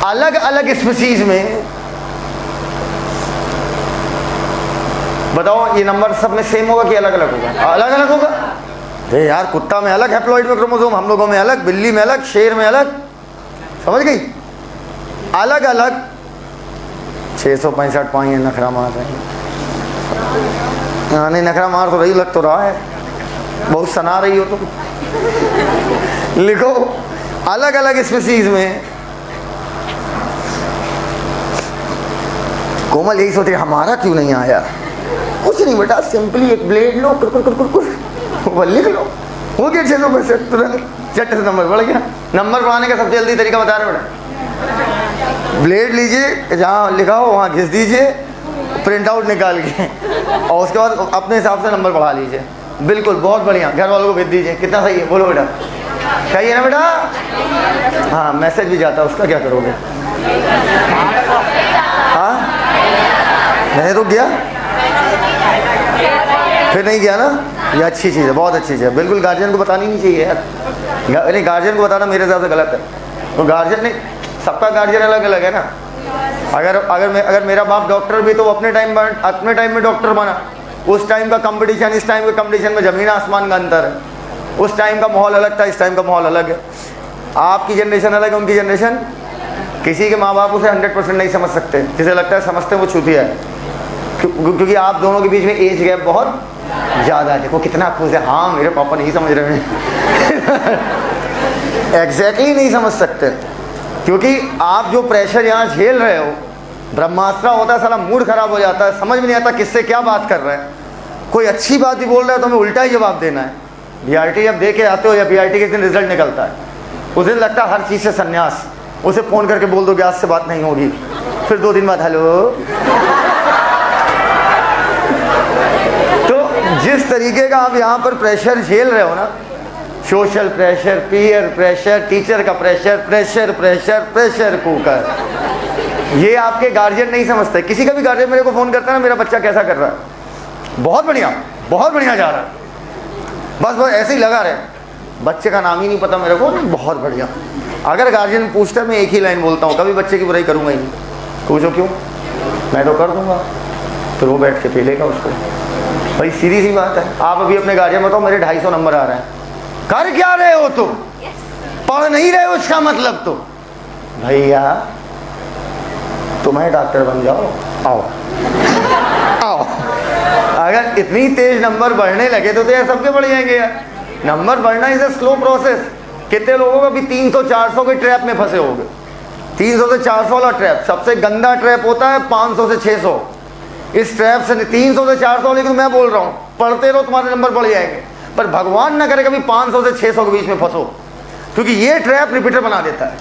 अलग अलग स्पीशीज में, बताओ ये नंबर सब में सेम होगा कि अलग अलग होगा? अलग अलग होगा। अरे यार, कुत्ता में अलग हैप्लॉइड में क्रोमोसोम, हम लोगों में अलग, बिल्ली में अलग, शेर में अलग, समझ गई? अलग अलग 665 पाई है। नखरा मार रहे हैं। नहीं, नखरा मार तो रही, लग तो रहा है, बहुत सना रही हो तुम। लिखो, अलग अलग स्पीशीज में। कोमल यही सोच रही हमारा क्यों नहीं आया? कुछ नहीं बेटा, सिंपली एक ब्लेड लो, कुर लिख लो, हो गया 665, तुरंत झट से नंबर बढ़ गया। नंबर बढ़ाने का सबसे जल्दी तरीका बता रहे बेटा, ब्लेड लीजिए, जहाँ लिखा हो वहाँ घिस दीजिए, प्रिंट आउट निकाल के, और उसके बाद अपने हिसाब से नंबर बढ़ा लीजिए। बिल्कुल, बहुत बढ़िया। घर वालों को भेज दीजिए। कितना सही है? बोलो बेटा, सही है ना बेटा? हाँ, मैसेज भी जाता है उसका, क्या करोगे? हाँ, नहीं रुक गया, फिर नहीं गया ना? ये अच्छी चीज़ है, बहुत अच्छी चीज़ है। बिल्कुल गार्जियन को बतानी नहीं चाहिए यार, नहीं गार्जियन को बताना मेरे हिसाब से गलत है। तो गार्जियन नहीं, सबका गार्जियन अलग अलग है ना। अगर मेरा बाप डॉक्टर भी, तो वो अपने टाइम में डॉक्टर बना। उस टाइम का कंपटीशन, इस टाइम के कंपटीशन में ज़मीन आसमान का अंतर है। उस टाइम का माहौल अलग था, इस टाइम का माहौल अलग है। आपकी जनरेशन अलग है, उनकी जनरेशन। किसी के माँ बाप उसे 100% नहीं समझ सकते, जिसे लगता है समझते वो छूतिया है, क्योंकि आप दोनों के बीच में एज गैप बहुत ज़्यादा है। देखो कितना खुश है, हाँ मेरे पापा नहीं समझ रहे हैं। एग्जैक्टली नहीं समझ सकते, क्योंकि आप जो प्रेशर यहाँ झेल रहे हो, ब्रह्मास्त्र होता है, साला मूड खराब हो जाता है, समझ में नहीं आता किससे क्या बात कर रहे हैं। कोई अच्छी बात भी बोल रहा है तो हमें उल्टा ही जवाब देना है। बीआरटी जब दे के आते हो, या बीआरटी के दिन रिजल्ट निकलता है, उस दिन लगता है हर चीज़ से संन्यास। उसे फ़ोन करके बोल दो कि आज से बात नहीं होगी, फिर 2 दिन बाद हेलो। तो जिस तरीके का आप यहाँ पर प्रेशर झेल रहे हो ना, social pressure, peer pressure, teacher का प्रेशर, प्रेशर कुकर, ये आपके गार्जियन नहीं समझते। किसी का भी गार्जियन मेरे को फ़ोन करता है ना, मेरा बच्चा कैसा कर रहा है, बहुत बढ़िया जा रहा है, बस ऐसे ही लगा रहे। बच्चे का नाम ही नहीं पता मेरे को, बहुत बढ़िया। अगर गार्जियन पूछता है, मैं एक ही लाइन बोलता हूँ, कभी बच्चे की बुराई करूँगा ही नहीं। पूछो क्यों? मैं तो कर दूँगा। फिर वो बैठ के पी लेगा उसको। भाई सीधी सी बात है। आप अभी अपने गार्जियन बताओ, मेरे 250 नंबर आ रहे हैं, कर क्या रहे हो तुम? पढ़ नहीं रहे हो, इसका मतलब तो भैया तुम्हें डॉक्टर बन जाओ, आओ। अगर इतनी तेज नंबर बढ़ने लगे तो यार सबके बढ़ जाएंगे यार। नंबर बढ़ना इज ए स्लो प्रोसेस। कितने लोगों को भी 300-400 के ट्रैप में फंसे होंगे। 300 से 400 वाला ट्रैप सबसे गंदा ट्रैप होता है, 500 से 600। इस ट्रैप से 300 से 400, लेकिन मैं बोल रहा हूँ पढ़ते रहो, तुम्हारे नंबर बढ़ जाएंगे। पर भगवान ना करे कभी 500 से 600 के बीच में फंसो, क्योंकि ये ट्रैप रिपीटर बना देता है।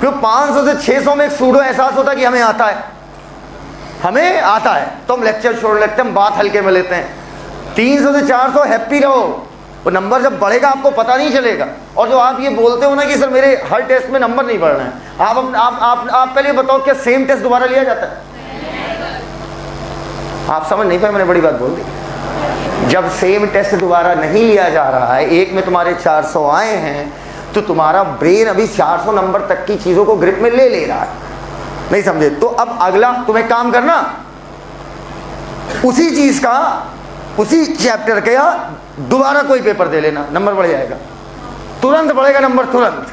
क्योंकि 500 से 600 में एक सूडो एहसास होता है कि हमें आता है, तो हम लेक्चर छोड़ लेते हैं, हम बात हल्के में लेते हैं। 300 से 400 हैप्पी रहो, वो नंबर जब बढ़ेगा आपको पता नहीं चलेगा। और जो आप ये बोलते हो ना कि सर मेरे हर टेस्ट में नंबर नहीं बढ़ रहे हैं, आप पहले बताओ क्या सेम टेस्ट दोबारा लिया जाता है? आप समझ नहीं पाए, मैंने बड़ी बात बोल दी। जब सेम टेस्ट दोबारा नहीं लिया जा रहा है, एक में तुम्हारे 400 आए हैं, तो तुम्हारा ब्रेन अभी 400 नंबर तक की चीज़ों को ग्रिप में ले रहा है। नहीं समझे? तो अब अगला तुम्हें काम करना, उसी चीज़ का, उसी चैप्टर का दोबारा कोई पेपर दे लेना, नंबर बढ़ जाएगा, तुरंत बढ़ेगा नंबर, तुरंत।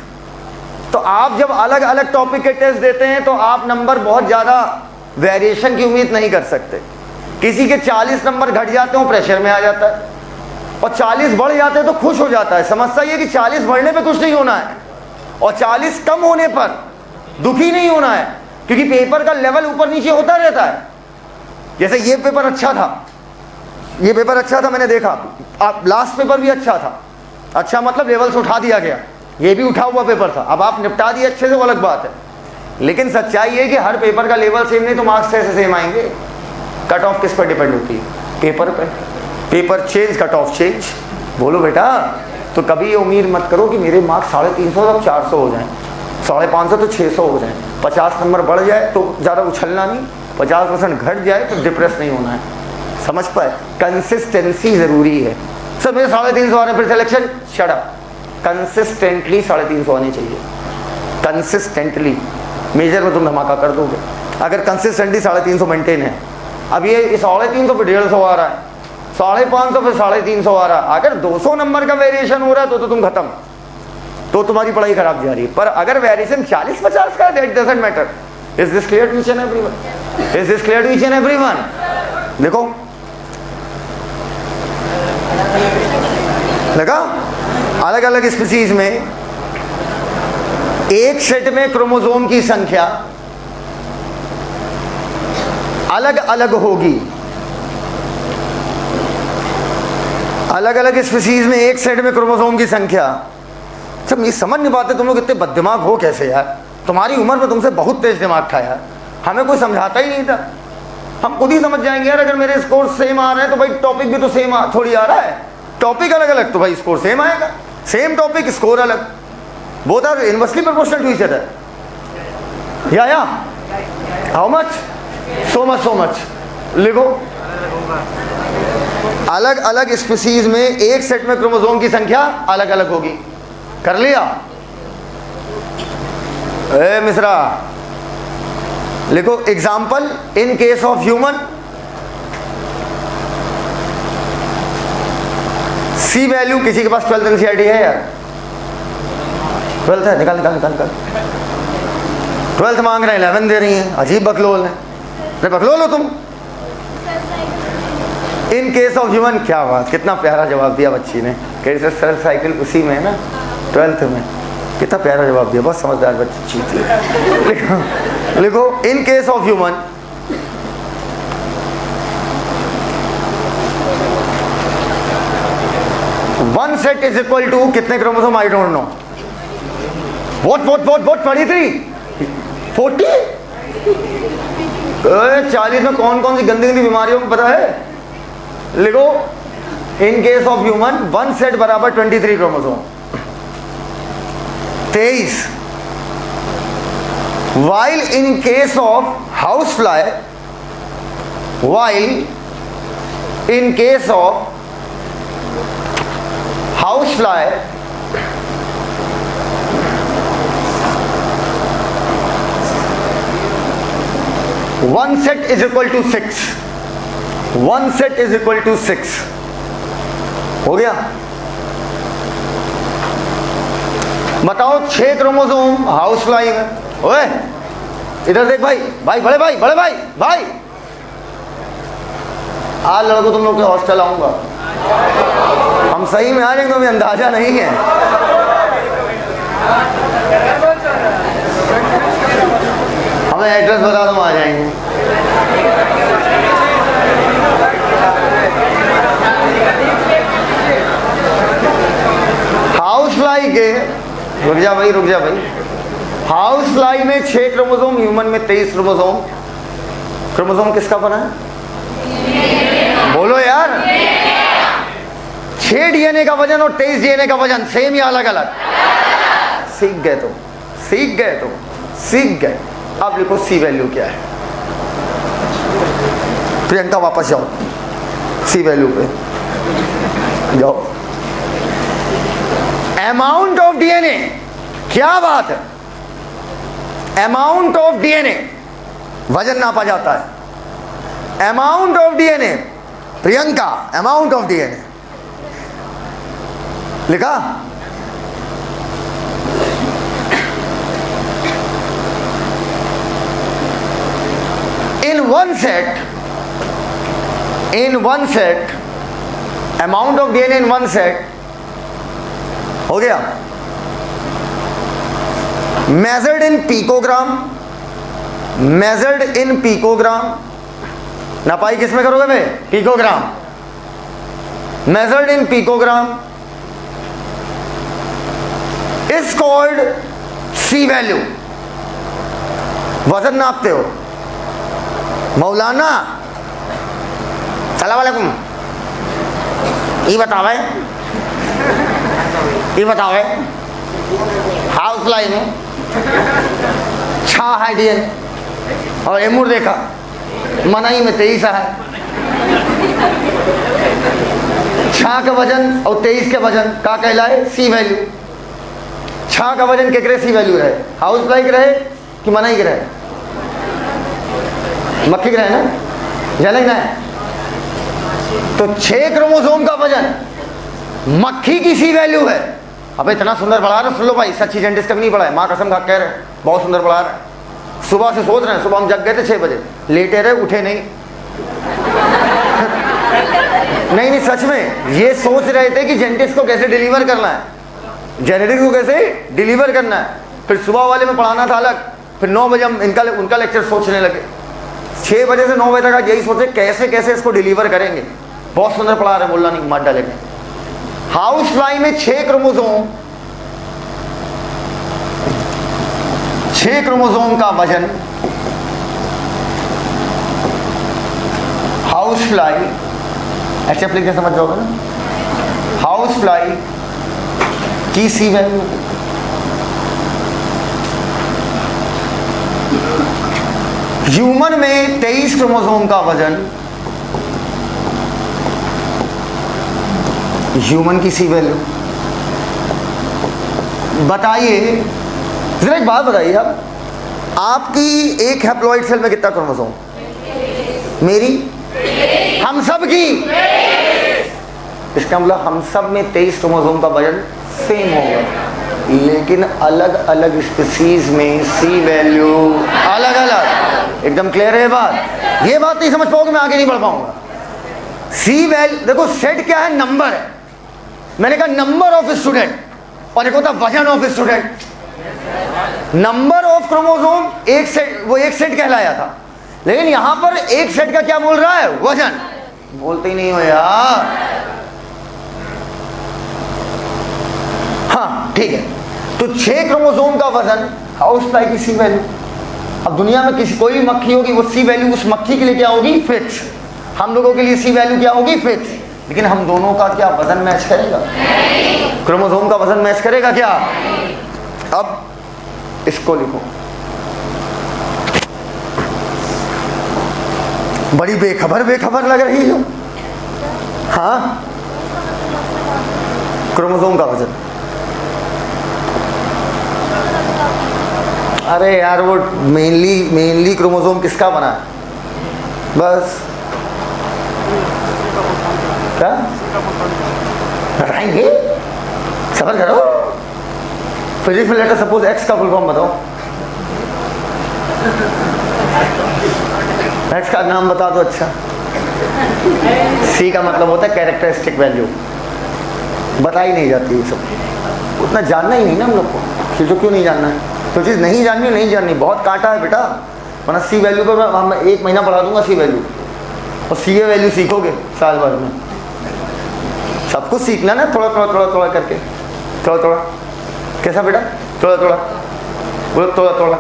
तो आप जब अलग अलग टॉपिक के टेस्ट देते हैं तो आप नंबर बहुत ज़्यादा वेरिएशन की उम्मीद नहीं कर सकते। किसी के 40 नंबर घट जाते हैं, प्रेशर में आ जाता है, और 40 बढ़ जाते हैं तो खुश हो जाता है। समस्या ये कि 40 बढ़ने पे खुश नहीं होना है और 40 कम होने पर दुखी नहीं होना है, क्योंकि पेपर का लेवल ऊपर नीचे होता रहता है। जैसे ये पेपर अच्छा था, ये पेपर अच्छा था, मैंने देखा, आप लास्ट पेपर भी अच्छा था, अच्छा मतलब लेवल से उठा दिया गया, ये भी उठा हुआ पेपर था, अब आप निपटा दिए अच्छे से, वो अलग बात है। लेकिन सच्चाई है कि हर पेपर का लेवल सेम नहीं तो मार्क्स कैसे सेम आएंगे? कट ऑफ किस पर डिपेंड होती है? पेपर पे। Paper change, cut off change. बोलो बेटा, तो कभी ये उम्मीद मत करो कि मेरे मार्क्स 350 अब 400 हो जाएं, 550 तो 600 हो जाएं, 50 नंबर बढ़ जाए तो ज़्यादा उछलना नहीं, 50% घट जाए तो डिप्रेस नहीं होना है। समझ पाए? कंसिस्टेंसी ज़रूरी है। सर मेरे 350 आने फिर सिलेक्शन, शट अप। कंसिस्टेंटली 350 आने चाहिए, कंसिस्टेंटली। मेजर में तुम धमाका कर दोगे अगर कंसिस्टेंटली 350 मेंटेन है। अब ये 350 पे 150 आ रहा है, 550 पे 350 आ रहा है, अगर 200 नंबर का वेरिएशन हो रहा है तो तुम खत्म, तो तुम्हारी पढ़ाई खराब जा रही है। पर अगर वेरिएशन 40-50 का है, that doesn't matter. Is this clear to each and everyone? Is this clear to each and everyone? देखो लगा, अलग अलग स्पीसीज में एक सेट में क्रोमोसोम की संख्या अलग अलग होगी। अलग अलग स्पीसीज में एक सेट में क्रोमोसोम की संख्या, सब ये समझ नहीं पाते तुम लोग इतने बददिमाग हो कैसे यार। तुम्हारी उम्र में तुमसे बहुत तेज दिमाग था यार, हमें कोई समझाता ही नहीं था। हम खुद ही समझ जाएंगे यार, अगर मेरे स्कोर सेम आ रहे हैं तो भाई टॉपिक भी तो सेम थोड़ी आ रहा है। टॉपिक अलग अलग तो भाई स्कोर सेम आएगा, सेम टॉपिक स्कोर अलग, both are inversely proportional to each other. या हाउ मच? So much. लिखो, अलग अलग स्पीसीज में एक सेट में क्रोमोसोम की संख्या अलग अलग होगी। कर लिया? ए मिश्रा लिखो, example in case of human, C value. किसी के पास 12th एनसीईआरटी है यार? 12th है, निकाल। 12th मांग रहे हैं, 11 दे रही हैं, अजीब बकलोल है। अरे बकलोल हो तुम। इन केस ऑफ ह्यूमन, क्या बात, कितना प्यारा जवाब दिया बच्ची ने। कैसे सेल साइकिल उसी में है ना, 12th में, कितना प्यारा जवाब दिया, बहुत समझदार बच्ची थी। लिखो, in case of human, one set is equal to कितने chromosome? I don't know. What 23, 40। 40 में कौन कौन सी गंदी गंदी बीमारियों को पता है? लिखो, in case of human one set बराबर 23 chromosome, 23। While in case of house fly, while in case of house fly one set is equal to 6। One set is equal to 6। हो गया? बताओ 6 क्रोमोसोम हाउस फ्लाई में। ओए इधर देख भाई, बड़े भाई, आज लड़कों तुम लोग के हॉस्टल आऊंगा, हम सही में आ जाएंगे, हमें अंदाजा नहीं है। हमें एड्रेस बता दो, आ जाएंगे। हाउस फ्लाई के, रुक जा भाई, हाउस फ्लाई में 6 क्रोमोसोम, ह्यूमन में 23 क्रोमोसोम। क्रोमोसोम किसका बना है? बोलो यार। 6 डीएनए का वजन और 23 डीएनए का वजन सेम या अलग अलग? सीख गए। अब लिखो सी वैल्यू क्या है। प्रियंका वापस जाओ, सी वैल्यू पे जाओ। अमाउंट ऑफ डीएनए, क्या बात है, अमाउंट ऑफ डीएनए वजन नापा जाता है। Amount of DNA, Priyanka, amount of DNA लिखा? In one set in one set, amount of DNA in one set हो गया, measured in picogram, measured in picogram, नपाई किस में करोगे भाई? Picogram, measured in picogram is called C value. वजन नापते हो मौलाना, सलाम वालेकुम, ये बतावे हाउस लाइन में छा है डीएन और एमूर देखा मनाई में 23 है, छा का वजन और 23 के वजन का कहलाए? सी वैल्यू। छा का वजन केकरे सी वैल्यू रहे? हाउस फ्लाई के रहे कि मनाई के रहे? मक्खी के रहे ना, जाने ना। तो 6 क्रोमोसोम का वजन मक्खी की सी वैल्यू है। अब इतना सुंदर पढ़ा रहे, सुन लो भाई, सच्ची जेंटिस्ट कभी नहीं पढ़ा है, माँ कसम खा कह रहे बहुत सुंदर पढ़ा रहे। सुबह से सोच रहे हैं, सुबह हम जग गए थे 6 बजे, लेटे रहे, उठे नहीं। नहीं सच में ये सोच रहे थे कि जेनेटिक्स को कैसे डिलीवर करना है, जेनेटिक्स को कैसे डिलीवर करना है। फिर सुबह वाले में पढ़ाना था अलग, फिर 9 बजे हम उनका लेक्चर सोचने लगे। 6 बजे से 9 बजे तक यही सोचे कैसे कैसे इसको डिलीवर करेंगे। बहुत सुंदर पढ़ा रहे, बोलना नहीं, मार डालेंगे। हाउस फ्लाई में 6 क्रोमोसोम का वजन, हाउस फ्लाई एचएफ लिख के समझ जाओगे ना, हाउस फ्लाई की सी वैल्यू। ह्यूमन में 23 क्रोमोसोम का वजन, ह्यूमन की सी वैल्यू। बताइए जरा एक बात बताइए, आप आपकी एक हैप्लॉइड सेल में कितना क्रोमोसोम? मेरी, हम सब की, इसका मतलब हम सब में 23 क्रोमोसोम का वजन सेम होगा, लेकिन अलग अलग स्पीसीज में सी वैल्यू अलग अलग। एकदम क्लियर है बात? ये बात नहीं समझ पाओगे मैं आगे नहीं बढ़ पाऊंगा। सी वैल्यू देखो, सेट क्या है? नंबर है। मैंने कहा नंबर ऑफ स्टूडेंट, और एक होता वजन of student. Number of chromosome एक सेट, वो एक सेट कहलाया था, लेकिन यहां पर एक सेट का क्या बोल रहा है? वजन। बोलते ही नहीं हो यार। हाँ ठीक है, तो 6 क्रोमोसोम का वजन, हाउस फ्लाई की सी वैल्यू। अब दुनिया में किसी कोई भी मक्खी होगी, वो सी वैल्यू उस मक्खी के लिए क्या होगी? फिक्स। हम लोगों के लिए सी वैल्यू क्या होगी? फिक्स। लेकिन हम दोनों का क्या वजन मैच करेगा? क्रोमोसोम का वजन मैच करेगा क्या? अब इसको लिखो, बड़ी बेखबर लग रही हो। हाँ, क्रोमोसोम का वजन। अरे यार वो मेनली क्रोमोसोम किसका बना है? बस क्या बताएंगे? सबर करो। फिजिक्स में लेटर सपोज एक्स का फुल फॉर्म बताओ। एक्स का नाम बता दो। अच्छा, सी का मतलब होता है कैरेक्टरिस्टिक वैल्यू। बताई नहीं जाती ये सब, उतना जानना ही नहीं ना हम लोग को। चीज़ों क्यों नहीं जानना है? तो चीज़ नहीं जाननी, बहुत कांटा है बेटा। वरना सी वैल्यू पर मैं 1 महीना पढ़ा दूंगा सी वैल्यू, और सी ए वैल्यू सीखोगे साल भर में। सब कुछ सीखना ना, थोड़ा करके, थोड़ा। कैसा बेटा? थोड़ा बोलो, थोड़ा।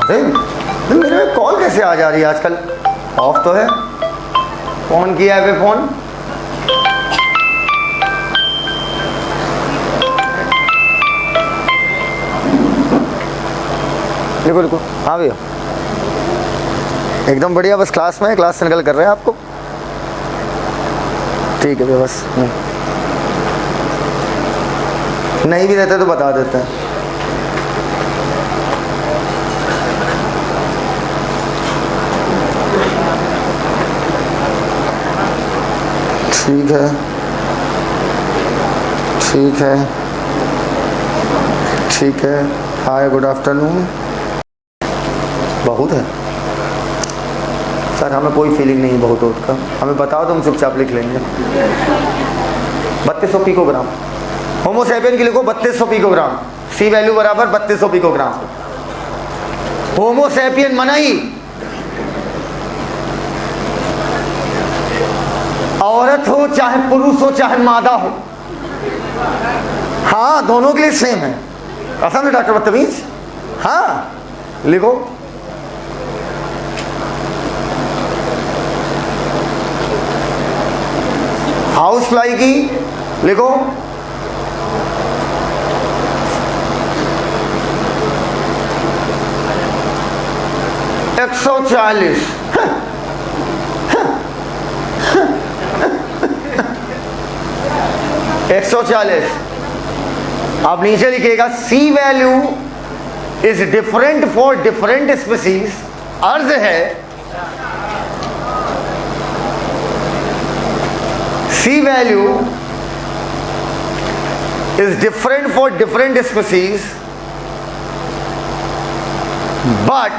अरे मेरे में कॉल कैसे आ जा रही है आजकल? ऑफ तो है। फोन किया है फोन। देखो हाँ भैया, एकदम बढ़िया। बस क्लास में, क्लास से निकल कर रहे हैं आपको। ठीक है भैया, बस नहीं भी रहते तो बता देते हैं। ठीक है। ठीक है। हाय, गुड आफ्टरनून। बहुत है सर, हमें कोई फीलिंग नहीं बहुत होता का, हमें बताओ तो हम चुपचाप लिख लेंगे। 3200 पिकोग्राम। होमोसेपियन की लिखो 3200 पिकोग्राम। सी वैल्यू बराबर 3200 पिकोग्राम। होमोसेपियन मनाई, औरत हो चाहे पुरुष हो चाहे मादा हो, हाँ दोनों के लिए सेम है। पसंद है डॉक्टर बदतमीज? हाँ लिखो। हाउस फ्लाई की लिखो 140। 140। आप नीचे लिखिएगा C value is different for different species. अर्ज है C value is different for different species but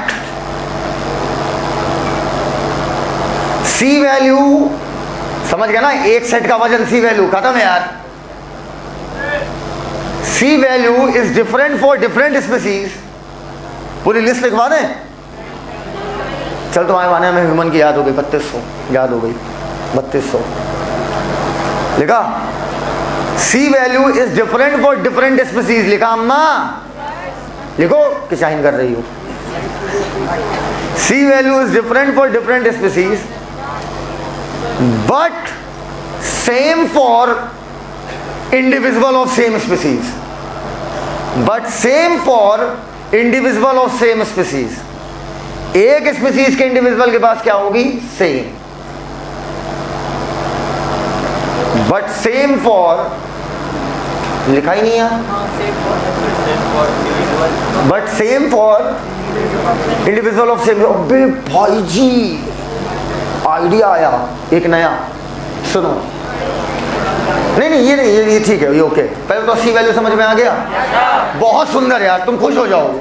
C value, समझ गया ना, एक सेट का वजन सी वैल्यू, खत्म है यार। C value is different for different species. पूरी लिस्ट लिखवा दें? चल तुम्हारे माने में ह्यूमन की याद हो गई, 3200 याद हो गई, 3200 लिखा। C value is different for different species लिखा। अम्मा लिखो कि शाइन कर रही हो। C value is different for different species but same for individual of same species. But same for individual of same species. एक स्पीसीज के इंडिविजुअल के पास क्या होगी? सेम। बट सेम फॉर, लिखा ही नहीं है, but same for individual of same. अबे भाई जी आइडिया आया एक नया, सुनो। नहीं ये नहीं, ये ठीक है, ये ओके। पहले तो सी वैल्यू समझ में आ गया? बहुत सुंदर यार, तुम खुश हो जाओगे।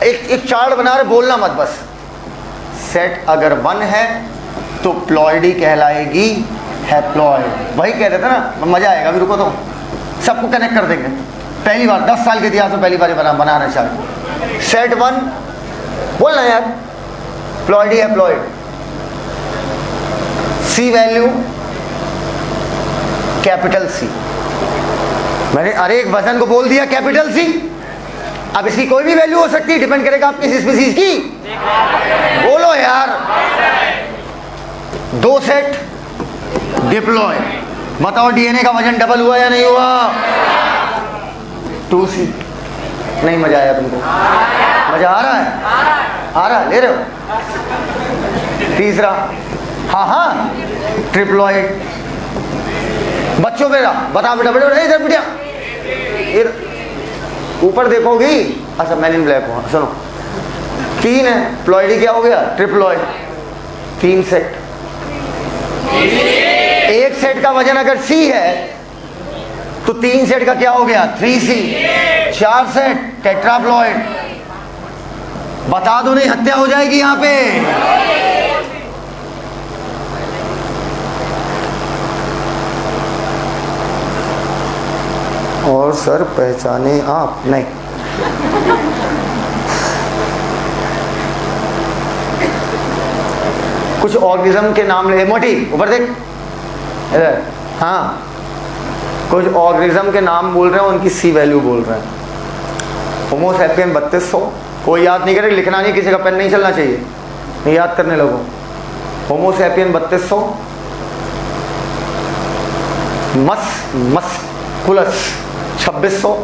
एक चार्ट बना रहे, बोलना मत बस। सेट अगर 1 है तो प्लॉइडी कहलाएगी हैप्लॉइड। वही कह रहे थे ना, मजा आएगा। अभी रुको तो सबको कनेक्ट कर देंगे। पहली बार 10 साल के इतिहास में पहली बार बना रहे चार्ट। सेट 1 बोलना यार, प्लॉइडी हैप्लॉइड। सी वैल्यू कैपिटल सी। मैंने अरे एक वजन को बोल दिया कैपिटल सी। अब इसकी कोई भी वैल्यू हो सकती है, डिपेंड करेगा आप किस स्पीसीज की। बोलो यार। 2 सेट डिप्लॉय। बताओ डीएनए का वजन डबल हुआ या नहीं हुआ? 2C। नहीं मजा आया तुमको? मजा आ रहा है? आ रहा है, ले रहे हो? तीसरा, हाँ ट्रिप्लॉइड। बच्चों मेरा बता बेटा, बेटा इधर बेटा, ऊपर देखोगी। अच्छा मैन इन ब्लैक हो। सुनो, 3 है, प्लॉइडी क्या हो गया? ट्रिप्लॉइड। 3 सेट। एक सेट का वजन अगर C है तो 3 सेट का क्या हो गया? 3C। 4 set tetraploid. बता दो नहीं हत्या हो जाएगी यहां पे। और सर पहचाने आप? नहीं। कुछ ऑर्गेनिज्म के नाम ले। मोटी ऊपर देख इधर। हाँ कुछ ऑर्गेनिज्म के नाम बोल रहे हैं, उनकी सी वैल्यू बोल रहे हैं। होमोसेपियन 3200। कोई याद नहीं करे, लिखना नहीं, किसी का पेन नहीं चलना चाहिए, नहीं याद करने लगो। Homo sapien 3200। Musculus 2600।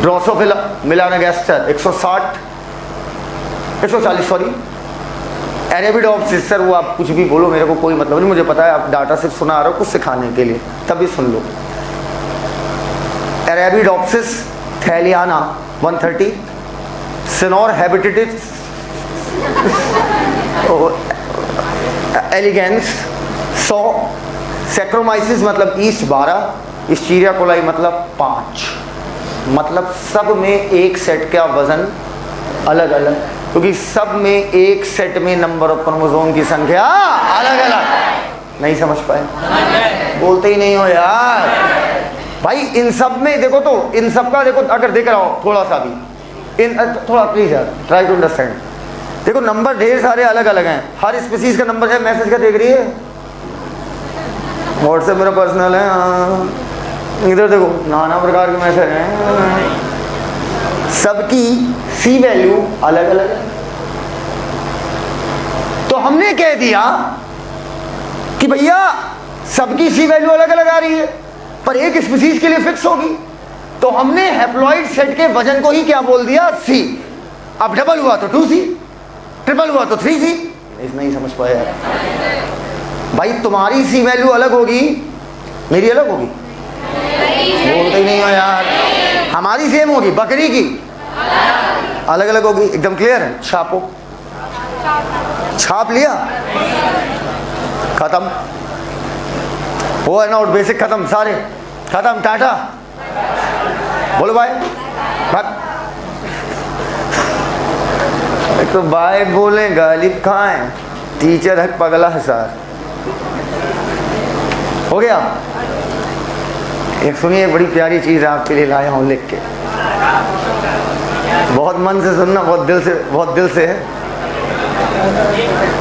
Drosophila melanogaster 160 140 sorry. Arabidopsis, sir वो आप कुछ भी बोलो, मेरे को कोई मतलब नहीं, मुझे पता है आप डाटा सिर्फ सुना रहे हो कुछ सिखाने के लिए, तभी सुन लो। एरेबिडोप्सिस थैलियाना 130। सिनोर हैबिटेटिस एलिगेंस 100। सेक्रोमाइसिस मतलब ईस्ट 12। स्टीरिया कोलाई मतलब 5। मतलब सब में एक सेट का वजन अलग अलग, क्योंकि सब में एक सेट में नंबर ऑफ क्रोमोसोम की संख्या अलग अलग। नहीं समझ पाए? बोलते ही नहीं हो यार भाई। इन सब में देखो, तो इन सब का देखो, अगर देख रहा हो थोड़ा सा भी इन, थोड़ा प्लीज यार ट्राई टू अंडरस्टैंड। देखो नंबर ढेर सारे अलग अलग हैं, हर स्पीसीज का नंबर है। मैसेज का देख रही है, व्हाट्सएप मेरा पर्सनल है, हाँ। इधर देखो नाना प्रकार के मैसेज हैं, सबकी सी वैल्यू अलग अलग है। तो हमने कह दिया कि भैया सबकी सी वैल्यू अलग अलग आ रही है, पर एक स्पीसीज के लिए फिक्स होगी। तो हमने हैप्लॉइड सेट के वजन को ही क्या बोल दिया? सी। अब डबल हुआ तो 2C, ट्रिपल हुआ तो 3C। नहीं समझ पाया भाई। तुम्हारी सी वैल्यू अलग होगी, मेरी अलग होगी? बोलते ही नहीं हो यार। हमारी सेम होगी, बकरी की अलग अलग होगी। एकदम क्लियर है? छापो, छाप लिया, खत्म। वो है नोट बेसिक खत्म, सारे खत्म, टाटा बोलो बाय। एक तो बाय बोले गालिब खाएं, टीचर है पगला हजार। हो गया? एक सुनिए, बड़ी प्यारी चीज आपके लिए लाया हूं लिख के, बहुत मन से सुनना, बहुत दिल से है।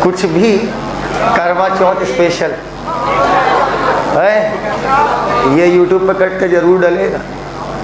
कुछ भी करवा चौथ स्पेशल है, ये यूट्यूब पे कट के जरूर डलेगा।